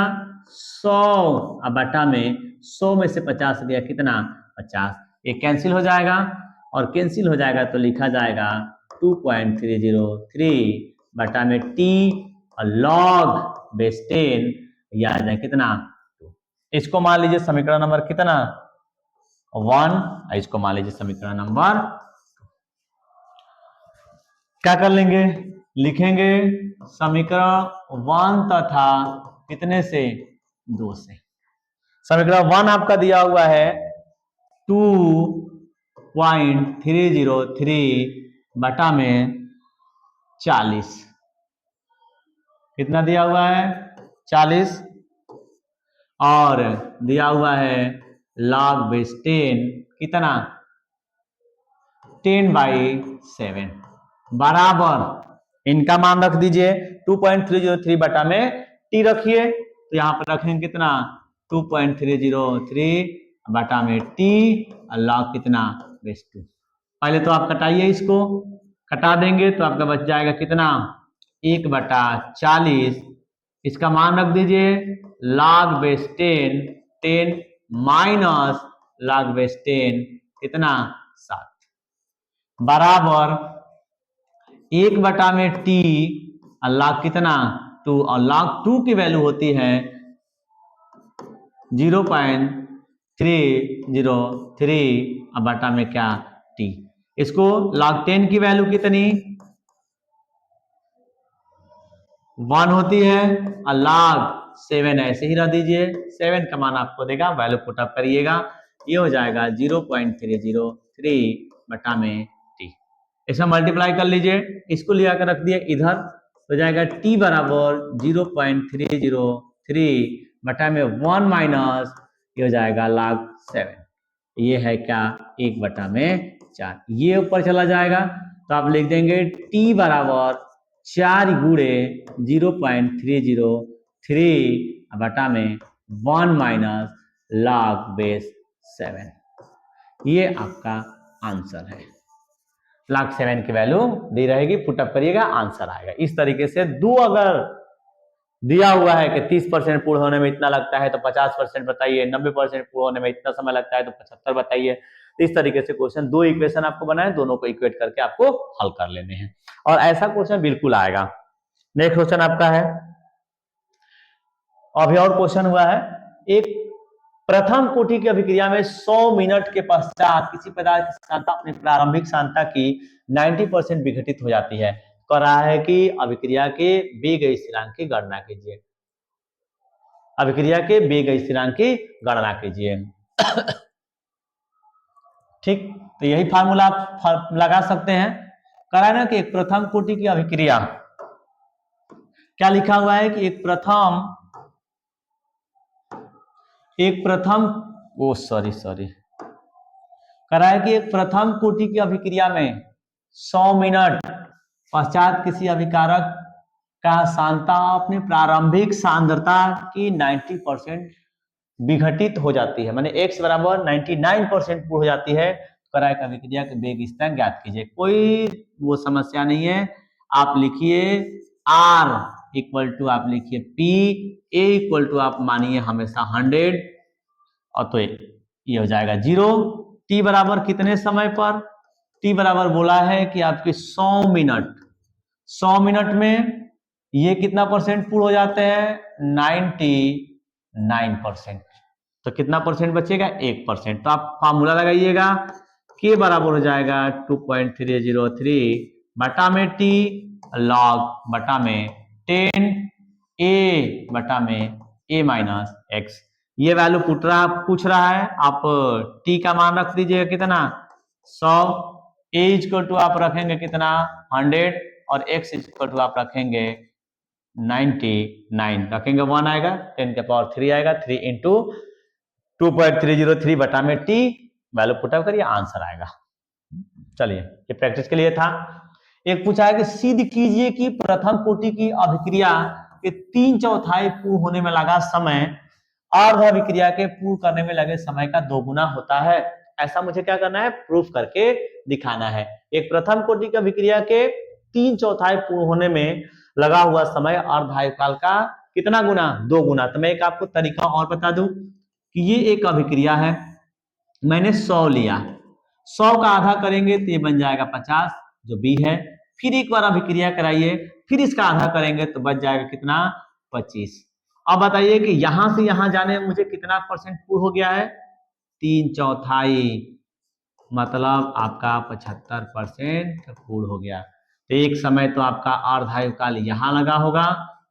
100 बटा में 100 में से 50 गया कितना 50, ये कैंसिल हो जाएगा और कैंसिल हो जाएगा तो लिखा जाएगा 2.303 बटा में t और log बेस 10, यह आ जाए कितना 2। इसको मान लीजिए समीकरण नंबर कितना 1, इसको मान लीजिए समीकरण नंबर 2। क्या कर लेंगे, लिखेंगे समीकरण 1 तथा कितने से 2 से। समीकरण 1 आपका दिया हुआ है 2.303 बटा में 40, कितना दिया हुआ है 40 और दिया हुआ है log बेस 10 कितना 10/7 बराबर, इनका मान रख दीजिए 2.303 बटा में t रखिए, तो यहाँ पर रखेंगे कितना 2.303 बटा में t और log कितना बेस 2। पहले तो आप कटाइए, इसको कटा देंगे तो आपका बच जाएगा कितना 1/40, इसका मान रख दीजिए log base 10 minus log base 10 कितना 7 बराबर 1 बटा में t और log कितना 2 और log 2 की वैल्यू होती है 0.303 और बटा में क्या t, इसको log 10 की वैल्यू कितनी 1 होती है और log 7 ऐसे ही रख दीजिए, 7 का मान आपको देगा, वैल्यू पुट अप करिएगा, ये हो जाएगा 0.303 बटा में t, इसमें मल्टीप्लाई कर लीजिए, इसको ले आकर रख दिए इधर, तो तो जाएगा t बराबर 0.303 बटा में 1 माइनस ये हो जाएगा log 7। ये है क्या 1/4, ये ऊपर चला जाएगा तो आप लिख देंगे t बराबर 4 गुणे 0.303 बटा में 1 माइनस log बेस 7। ये आपका आंसर है। log 7 की वैल्यू दी रहेगी, पुटअप करिएगा, आंसर आएगा। इस तरीके से दो अगर दिया हुआ है कि 30% पूर्ण होने में इतना लगता है तो 50% बताइए, 90% पूर्ण होने में इतना समय लगता है तो 75 बताइए। तो इस तरीके से क्वेश्चन, दो इक्वेशन आपको बनाए, दोनों को इक्वेट करके आपको हल कर लेने हैं और ऐसा क्वेश्चन बिल्कुल आएगा। नेक्स्ट क्वेश्चन आपका है, अभी और क्वेश्चन हुआ है, एक प्रथम कोटि की अभिक्रिया में 100 मिनट के पश्चात किसी पदार्थ की सांद्रता अपनी प्रारंभिक सांद्रता की 90% विघटित हो जाती है। कह रहा है कि अभिक्रिया के वेग स्थिरांक की गणना कीजिए। अभिक्रिया के वेग स्थिरांक की गणना कीजिए। ठीक, तो यही फार्मूला आप लगा सकते हैं। कह रहा है ना कि एक प्रथम कोटि की अभिक्रिया, क्या लिखा हुआ है कि एक प्रथम कह रहा है कि एक प्रथम कोटि की अभिक्रिया में 100 मिनट पश्चात किसी अभिकारक का सांद्रता अपनी प्रारंभिक सांद्रता की 90% विघटित हो जाती है, माने x बराबर 99% हो जाती है। कह रहा है कि अभिक्रिया के वेग स्थिरांक ज्ञात कीजिए। कोई वो समस्या नहीं है, आप लिखिए r इक्वल टू आप लिखिए p, a इक्वल टू आप मानिए हमेशा 100 और तो ये हो जाएगा 0। t बराबर कितने समय पर, t बराबर बोला है कि आपके 100 मिनट में ये कितना परसेंट पूर्ण हो जाते हैं, 99%। तो कितना परसेंट बचेगा, 1%। तो आप फार्मूला लगाइएगा, k बराबर हो जाएगा 2.303 बटा में t log बटा में 10 a बटा में a माइनस x। ये वैल्यू पूछ रहा है, आप t का मान रख दीजिएगा कितना 100, a इक्वल टू आप रखेंगे कितना 100 और x इक्वल टू आप रखेंगे 99, रखेंगे 1 आएगा, 10 के पावर 3 आएगा, 3 इंटू 2.303 बटा में t, वैल्यू पुटअप करिए, आंसर आएगा। चलिए, ये प्रैक्टिस के लिए था। एक पूछा है कि सिद्ध कीजिए कि प्रथम कोटि की अभिक्रिया के 3/4 पूर्ण होने में लगा समय अर्ध अभिक्रिया के पूर्ण करने में लगे समय का 2 गुना होता है। ऐसा मुझे क्या करना है, प्रूफ करके दिखाना है। एक प्रथम कोटि की अभिक्रिया के 3/4 पूर्ण होने में लगा हुआ समय अर्ध आयुकाल का कितना गुना, 2 गुना। तो मैं एक आपको तरीका और बता दूं कि ये एक अभिक्रिया है, मैंने 100 लिया, 100 का आधा करेंगे तो ये बन जाएगा 50 जो बी है। फिर एक बार अभिक्रिया कराइए, फिर इसका आधा करेंगे तो बच जाएगा कितना 25। अब बताइए कि यहां से यहां जाने में मुझे कितना परसेंट पूर्ण हो गया है, 3/4, मतलब आपका 75% पूर्ण हो गया। तो एक समय तो आपका अर्धायुकाल यहाँ लगा होगा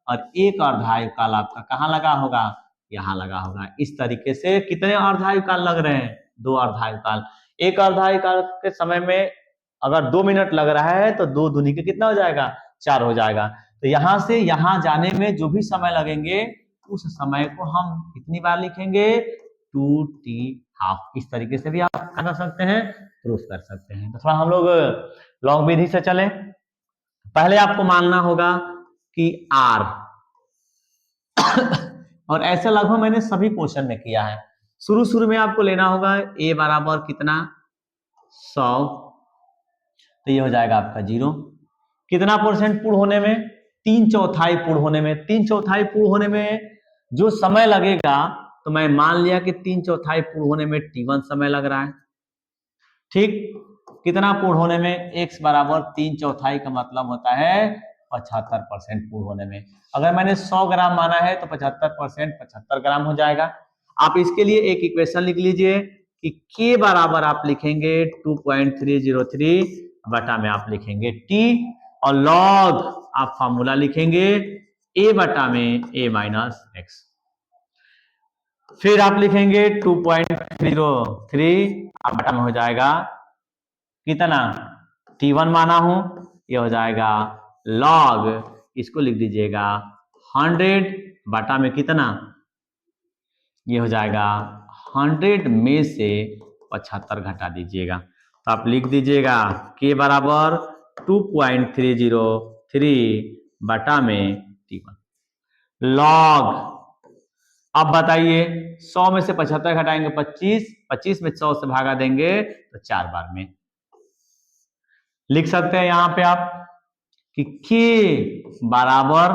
और एक अर्धायुकाल आपका कहाँ लगा होगा, यहाँ लगा होगा। इस तरीके से कितने अर्धायुकाल लग रहे हैं, 2 अर्धायुकाल। एक अर्धायुकाल के समय में अगर 2 मिनट लग रहा है तो 2 दूनी के कितना हो जाएगा, 4 हो जाएगा। तो यहाँ से यहाँ जाने में जो भी समय लगेंगे उस समय को हम कितनी बार लिखेंगे, 2t½ इस तरीके से भी आप कर सकते हैं, प्रूफ कर सकते हैं। तो थोड़ा हम लोग लॉन्ग विधि से चलें। पहले आपको मानना होगा कि r और ऐसे लगभग मैंने सभी क्वेश्चन में किया है। शुरू में आपको लेना होगा a बराबर कितना 100, तो ये हो जाएगा आपका 0। कितना परसेंट पूर्ण होने में, 3/4 पूर्ण होने में। 3/4 पूर्ण होने में जो समय लगेगा, तो मैं मान लिया कि 3/4 पूर्ण होने में t1 समय लग रहा है। ठीक, कितना पूर्ण होने में, x बराबर 3/4 का मतलब होता है 75% पूर्ण होने में। अगर मैंने 100 ग्राम माना है तो 75% 75 ग्राम हो जाएगा। आप इसके लिए एक इक्वेशन लिख लीजिए कि k बराबर आप लिखेंगे 2.303 बटा में आप लिखेंगे t और log आप फॉर्मूला लिखेंगे a बटा में a माइनस x। फिर आप लिखेंगे 2.303 बटा में हो जाएगा कितना, t1 माना हूं, ये हो जाएगा log इसको लिख दीजिएगा 100 बटा में कितना, ये हो जाएगा 100 में से 75 घटा दीजिएगा, तो आप लिख दीजिएगा के बराबर 2.303 बटा में T1 लॉग। अब बताइए 100 में से 75 घटाएंगे 25, 25 में 100 से भागा देंगे तो 4 बार में। लिख सकते हैं यहां पे आप कि के बराबर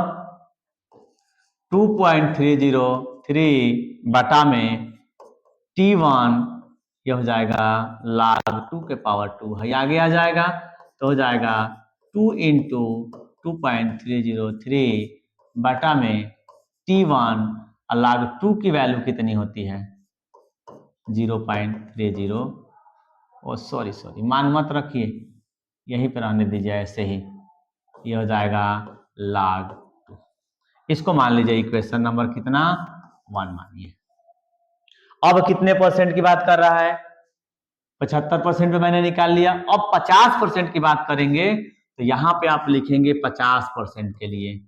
2.303 बटा में T1, यह हो जाएगा log 2 के पावर 2 है, आगे आ जाएगा तो हो जाएगा 2 इंटू 2.303 बटा में T1 और log 2 की वैल्यू कितनी होती है 0.30। ओ सॉरी मान मत रखिए, यहीं पर रहने दीजिए ऐसे ही, ये हो जाएगा log 2। इसको मान लीजिए इक्वेशन नंबर कितना 1 मानिए। अब कितने परसेंट की बात कर रहा है 75% पे मैंने निकाल लिया। अब 50% की बात करेंगे तो यहां पे आप लिखेंगे 50% के लिए,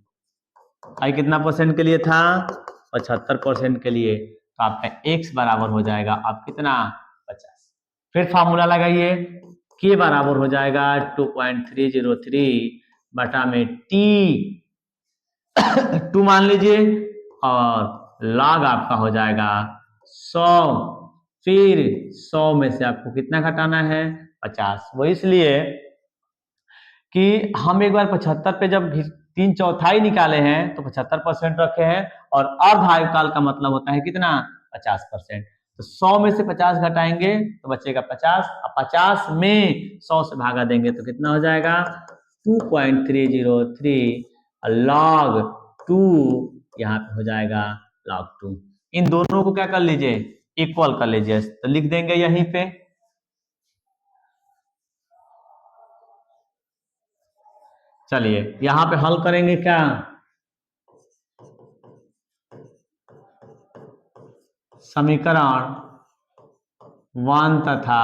आई कितना परसेंट के लिए था 75% के लिए, तो आपका x बराबर हो जाएगा अब कितना 50। फिर फार्मूला लगाइए k बराबर हो जाएगा 2.303 बटा में t 2 मान लीजिए और log आपका हो जाएगा 100, फिर 100 में से आपको कितना घटाना है 50। वो इसलिए कि हम एक बार 75 पे जब 3/4 निकाले हैं तो 75% रखे हैं और अर्ध आयुकाल का मतलब होता है कितना 50%। तो 100 में से 50 घटाएंगे तो बचेगा 50, और 50 में 100 से भागा देंगे तो कितना हो जाएगा 2.303 log 2, यहाँ पे हो जाएगा log 2। इन दोनों को क्या कर लीजिए इक्वल कर लीजिए, तो लिख देंगे यहीं पे चलिए यहां पे हल करेंगे क्या, समीकरण 1 तथा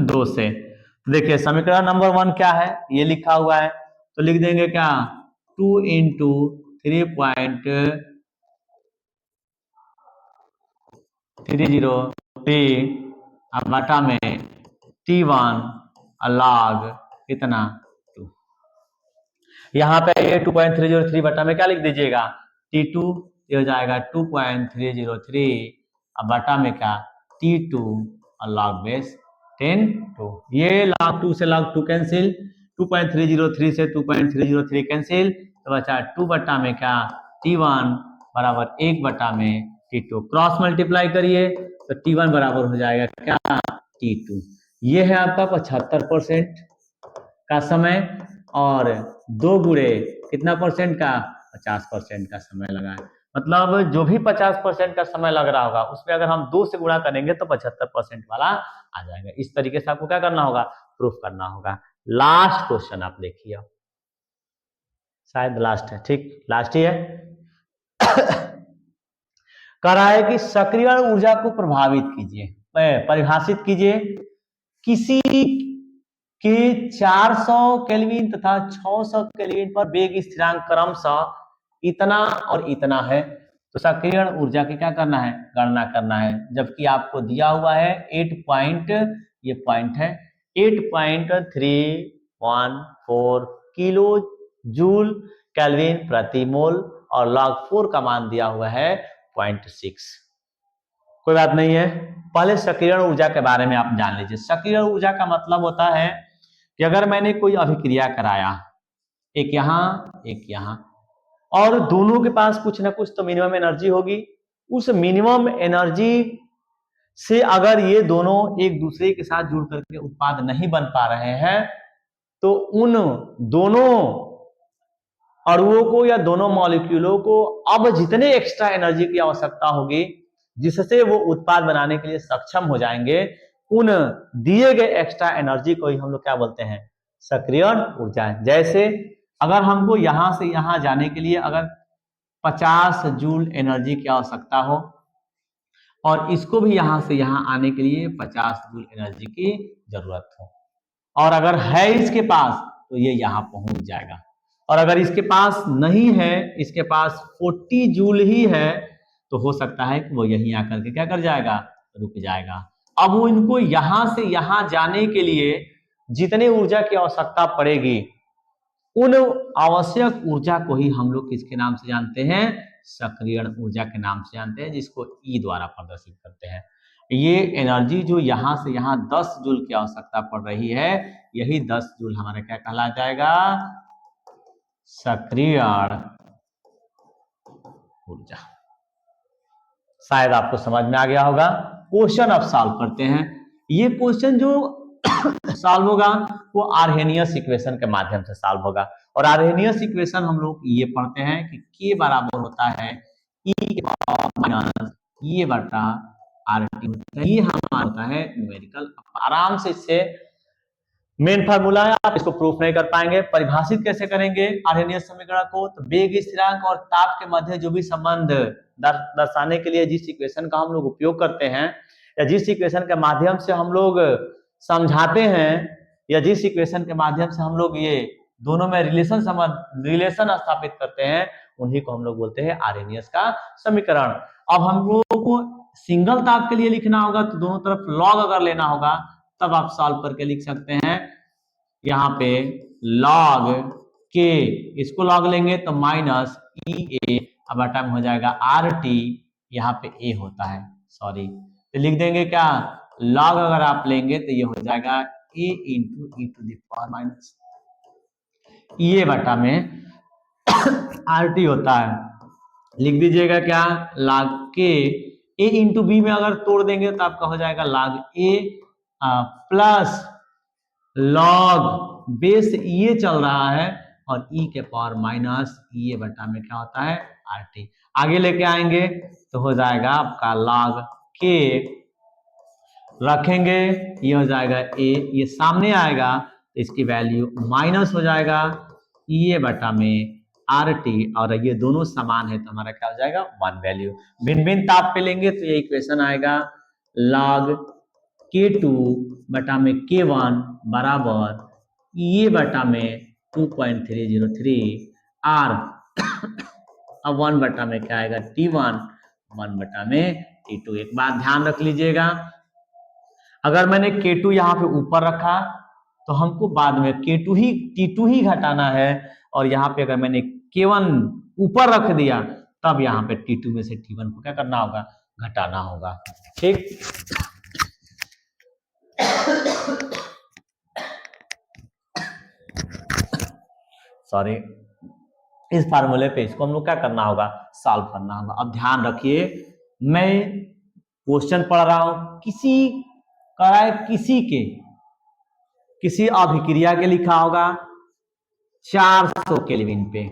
2 से। देखिए समीकरण नंबर 1 क्या है ये लिखा हुआ है, तो लिख देंगे क्या 2 इंटू 3.303 बटा में T1 log कितना 2। यहाँ पे ये 2.303 बटा में क्या लिख दीजिएगा T2, ये हो जाएगा 2.303 बटा में क्या T2 और log बेस 10 2। ये log 2 से log 2 कैंसिल, 2.303 से 2.303 कैंसिल, तो बचा 2 बटा में क्या T1 बराबर 1 बटा में T2, क्रॉस मल्टीप्लाई करिए तो T1 बराबर हो जाएगा क्या T2। ये है आपका 75% का समय और 2 गुणे कितना परसेंट का 50% का समय लगा है। मतलब जो भी 50% का समय लग रहा होगा उसमें अगर हम 2 से गुणा करेंगे तो 75% वाला आ जाएगा। इस तरीके से आपको क्या करना होगा प्रूफ करना होगा। लास्ट क्वेश्चन आप देखिए, शायद लास्ट है, ठीक लास्ट ही है। कह रहा है कि सक्रियण ऊर्जा को प्रभावित कीजिए, परिभाषित कीजिए किसी के 400 केल्विन तथा 600 केल्विन पर वेग स्थिरांक क्रमशः इतना और इतना है। तो सक्रियण ऊर्जा की क्या करना है गणना करना है, जबकि आपको दिया हुआ है 8 पॉइंट, ये पॉइंट है 8.314 किलो जूल केल्विन प्रति मोल और log 4 का मान दिया हुआ है 0.6। कोई बात नहीं है, पहले सक्रियण ऊर्जा के बारे में आप जान लीजिए। सक्रियण ऊर्जा का मतलब होता है कि अगर मैंने कोई अभिक्रिया कराया एक यहां एक यहां और दोनों के पास कुछ ना कुछ तो मिनिमम एनर्जी होगी, उस मिनिमम एनर्जी से अगर ये दोनों एक दूसरे के साथ जुड़ करके उत्पाद नहीं बन पा रहे हैं तो उन दोनों अणुओं को या दोनों मॉलिक्यूलों को अब जितने एक्स्ट्रा एनर्जी की आवश्यकता होगी जिससे वो उत्पाद बनाने के लिए सक्षम हो जाएंगे, उन दिए गए एक्स्ट्रा एनर्जी को ही हम लोग क्या बोलते हैं सक्रियण ऊर्जा। जैसे अगर हमको यहां से यहां जाने के लिए अगर 50 जूल एनर्जी की आवश्यकता हो और इसको भी यहां से यहां आने के लिए 50 जूल एनर्जी की जरूरत हो, और अगर है इसके पास तो ये यहाँ पहुंच जाएगा। और अगर इसके पास नहीं है, इसके पास 40 जूल ही है, तो हो सकता है कि वो यहीं आकर के क्या कर जाएगा, रुक जाएगा। अब वो इनको यहां से यहां जाने के लिए जितने ऊर्जा की आवश्यकता पड़ेगी, उन आवश्यक ऊर्जा को ही हम लोग किसके नाम से जानते हैं, सक्रियण ऊर्जा के नाम से जानते हैं, जिसको ई द्वारा प्रदर्शित करते हैं। ये एनर्जी जो यहां से यहां 10 जूल की आवश्यकता पड़ रही है, यही 10 जूल हमारा क्या कहला जाएगा, सक्रियण ऊर्जा। शायद आपको समझ में आ गया होगा। क्वेश्चन अब सॉल्व करते हैं। ये क्वेश्चन जो सॉल्व होगा वो आर्हेनियस इक्वेशन के माध्यम से सॉल्व होगा। और आर्हेनियस इक्वेशन हम लोग ये पढ़ते हैं कि के बराबर होता है ई के पावर माइनस ये बटा आर टी, ये हमारा होता है न्यूमेरिकल। आराम से इससे मेन फार्मूला है, आप इसको प्रूफ नहीं कर पाएंगे। परिभाषित कैसे करेंगे आर्हेनियस समीकरण को, तो वेग स्थिरांक और ताप के मध्य जो भी संबंध दर्शाने के लिए जिस इक्वेशन का हम लोग उपयोग करते हैं, या जिस इक्वेशन के माध्यम से हम लोग समझाते हैं, या जिस इक्वेशन के माध्यम से हम लोग ये दोनों में रिलेशन स्थापित करते हैं, उन्हीं को हम लोग बोलते हैं आर्हेनियस का समीकरण। अब हम लोगों को सिंगल ताप के लिए लिखना होगा तो दोनों तरफ लॉग अगर लेना होगा तब आप सॉल्व करके लिख सकते हैं। यहाँ पे लॉग के, इसको लॉग लेंगे तो माइनस ई ए, अब बटा में हो जाएगा आर टी, यहाँ पे ए होता है, सॉरी, तो लिख देंगे क्या, लॉग अगर आप लेंगे तो ये हो जाएगा A into e to the power minus ये बटा में आर टी होता है, लिख दीजिएगा क्या, लॉग के ए इंटू बी में अगर तोड़ देंगे तो आपका हो जाएगा लॉग ए प्लस लॉग बेस ये चल रहा है और ई के पावर माइनस ये बटा में क्या होता है आर टी। आगे लेके आएंगे तो हो जाएगा आपका लॉग के, रखेंगे ये हो जाएगा ए, ये सामने आएगा तो इसकी वैल्यू माइनस हो जाएगा ये बटा में आर टी, और ये दोनों समान है तो हमारा क्या हो जाएगा 1 वैल्यू। भिन्न भिन्न ताप पे लेंगे तो ये इक्वेशन आएगा लॉग K2 बटा में K1 बराबर ये बटा में 2.303 R, अब 1 बटा में क्या आएगा T1, 1 बटा में T2। एक बात ध्यान रख लीजिएगा, अगर मैंने K2 यहाँ पे ऊपर रखा तो हमको बाद में T2 ही घटाना है, और यहाँ पे अगर मैंने K1 ऊपर रख दिया तब यहाँ पे T2 में से T1 को क्या करना होगा, घटाना होगा। ठीक, सॉरी, इस फार्मूले पे इसको हम लोग क्या करना होगा, सॉल्व करना होगा। अब ध्यान रखिए, मैं क्वेश्चन पढ़ रहा हूं, किसी अभिक्रिया के लिखा होगा 400 केल्विन पे,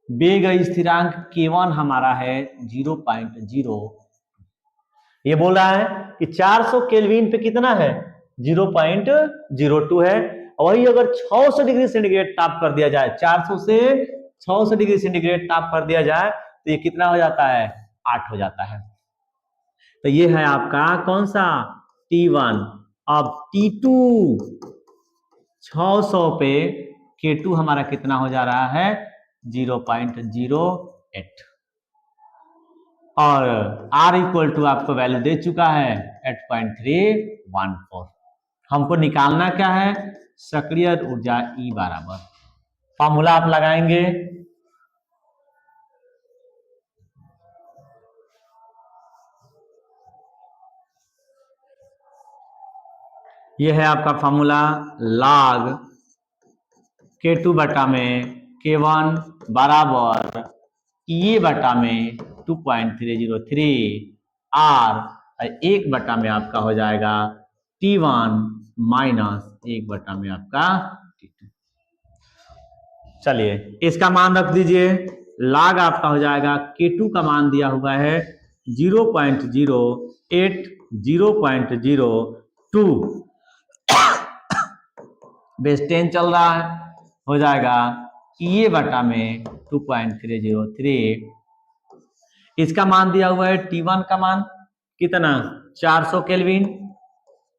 वेग स्थिरांक K1 हमारा है 0.0, ये बोल रहा है कि 400 केल्विन पे कितना है 0.02 है। वही अगर 600 डिग्री सेंटीग्रेड ताप कर दिया जाए, 400 से 600 डिग्री सेंटीग्रेड ताप कर दिया जाए तो ये कितना हो जाता है, 8 हो जाता है। तो ये है आपका कौन सा T1। अब T2 600 पे K2 हमारा कितना हो जा रहा है 0.08, और R इक्वल टू आपको वैल्यू दे चुका है 8.314। हमको निकालना क्या है, सक्रिय ऊर्जा E बराबर, फॉर्मूला आप लगाएंगे, ये है आपका फॉर्मूला लॉग K2 बटा में K1 बराबर ये बटा में 2.303 R, एक बटा में आपका हो जाएगा T1 माइनस एक बटा में आपका T2। चलिए इसका मान रख दीजिए, लॉग आपका हो जाएगा K2 का मान दिया हुआ है 0.08 0.02 बेस 10 चल रहा है, हो जाएगा ये बटा में 2.303। इसका मान दिया हुआ है T1 का मान कितना 400 केल्विन,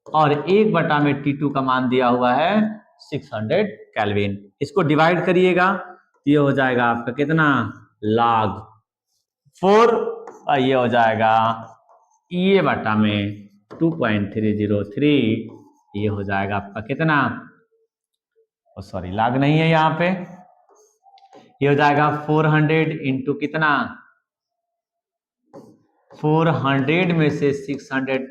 और एक बटा में T2 का मान दिया हुआ है 600 केल्विन। इसको डिवाइड करिएगा, ये हो जाएगा आपका कितना, log 4, और ये हो जाएगा ये बटा में 2.303, ये हो जाएगा आपका कितना, सॉरी log नहीं है यहाँ पे, ये हो जाएगा 400 इंटू कितना, 400 में से 600,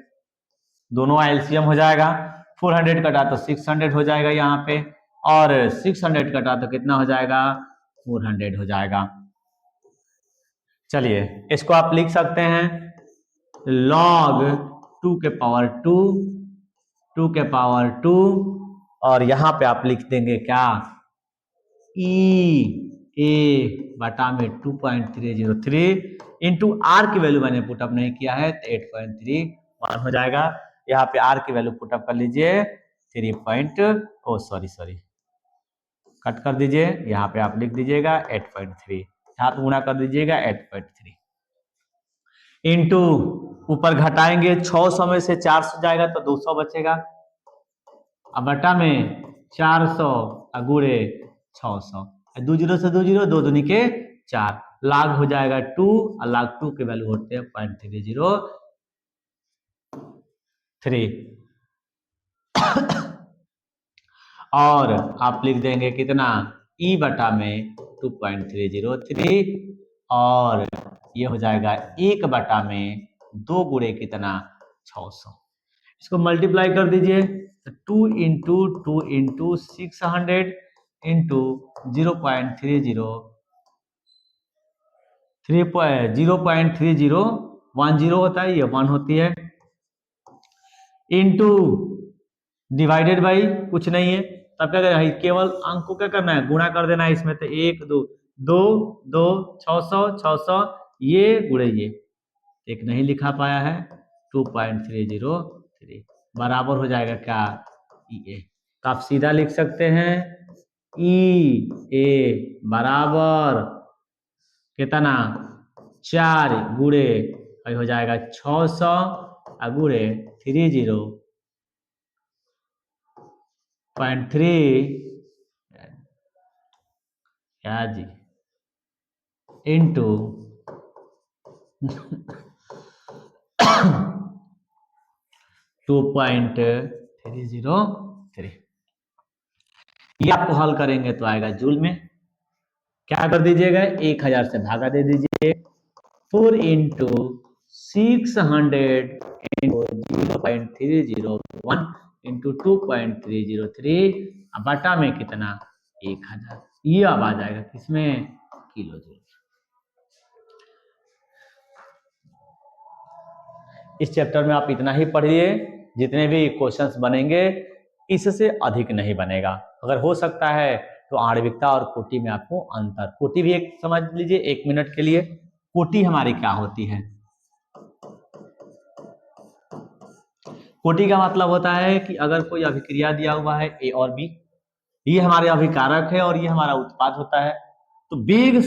दोनों एलसीएम हो जाएगा, 400 कटा तो 600 हो जाएगा यहाँ पे, और 600 कटा तो कितना हो जाएगा, 400 हो जाएगा। चलिए इसको आप लिख सकते हैं log 2 के पावर 2, 2 के पावर 2, और यहां पे आप लिख देंगे क्या, ई ए बटा में 2.303 इंटू आर की वैल्यू मैंने पुटअप नहीं किया है तो 8.31 हो जाएगा। यहाँ पे आर की वैल्यू पुटअप कर लीजिए 3 कट कर दीजिए, यहाँ पे आप लिख दीजिएगा 8.3, साथ गुणा कर दीजिएगा 8.3 इंटू ऊपर घटाएंगे 600 में से 400 जाएगा तो 200 बचेगा, अब बटा में 400 गुणे 600, 2 जीरो से 2 जीरो, 2 दूनी के 4, लाग हो जाएगा 2, और लाग 2 के वैल्यू होते हैं 0.303 और आप लिख देंगे कितना, ई बटा में 2.303, और ये हो जाएगा 1 बटा में 2 गुणे कितना, 600। इसको मल्टीप्लाई कर दीजिए, 2 इंटू 2 इंटू 600 इंटू 0.30 0.3010 होता है, ये 1 होती है, इंटू डिवाइडेड बाई कुछ नहीं है, तब क्या करें, केवल अंक को क्या करना है, गुणा कर देना है इसमें, तो 1 2 2 2 600 ये गुणे ये, एक नहीं लिखा पाया है, 2.303 बराबर हो जाएगा क्या, ई ए। तो आप सीधा लिख सकते हैं ई ए बराबर कितना, 4 गुणे हो जाएगा 600 गुणे 30.3 क्या जी इंटू 2.303, ये आपको हल करेंगे तो आएगा जूल में, क्या कर दीजिएगा 1000 से भागा दे दीजिए, 4 इंटू 600 इंटू 0.301 इंटू 2.303 बटा में कितना 1000, ये अब आ जाएगा किसमें, किलो जूल। इस चैप्टर में आप इतना ही पढ़िए, जितने भी क्वेश्चंस बनेंगे इससे अधिक नहीं बनेगा, अगर हो सकता है तो आणविकता और कोटि में आपको अंतर, कोटि भी एक समझ लीजिए 1 मिनट के लिए, कोटि हमारी क्या होती है, कोटि का मतलब होता है कि अगर कोई अभिक्रिया दिया हुआ है ए और बी, ये हमारे अभिकारक है और ये हमारा उत्पाद होता है, तो वेग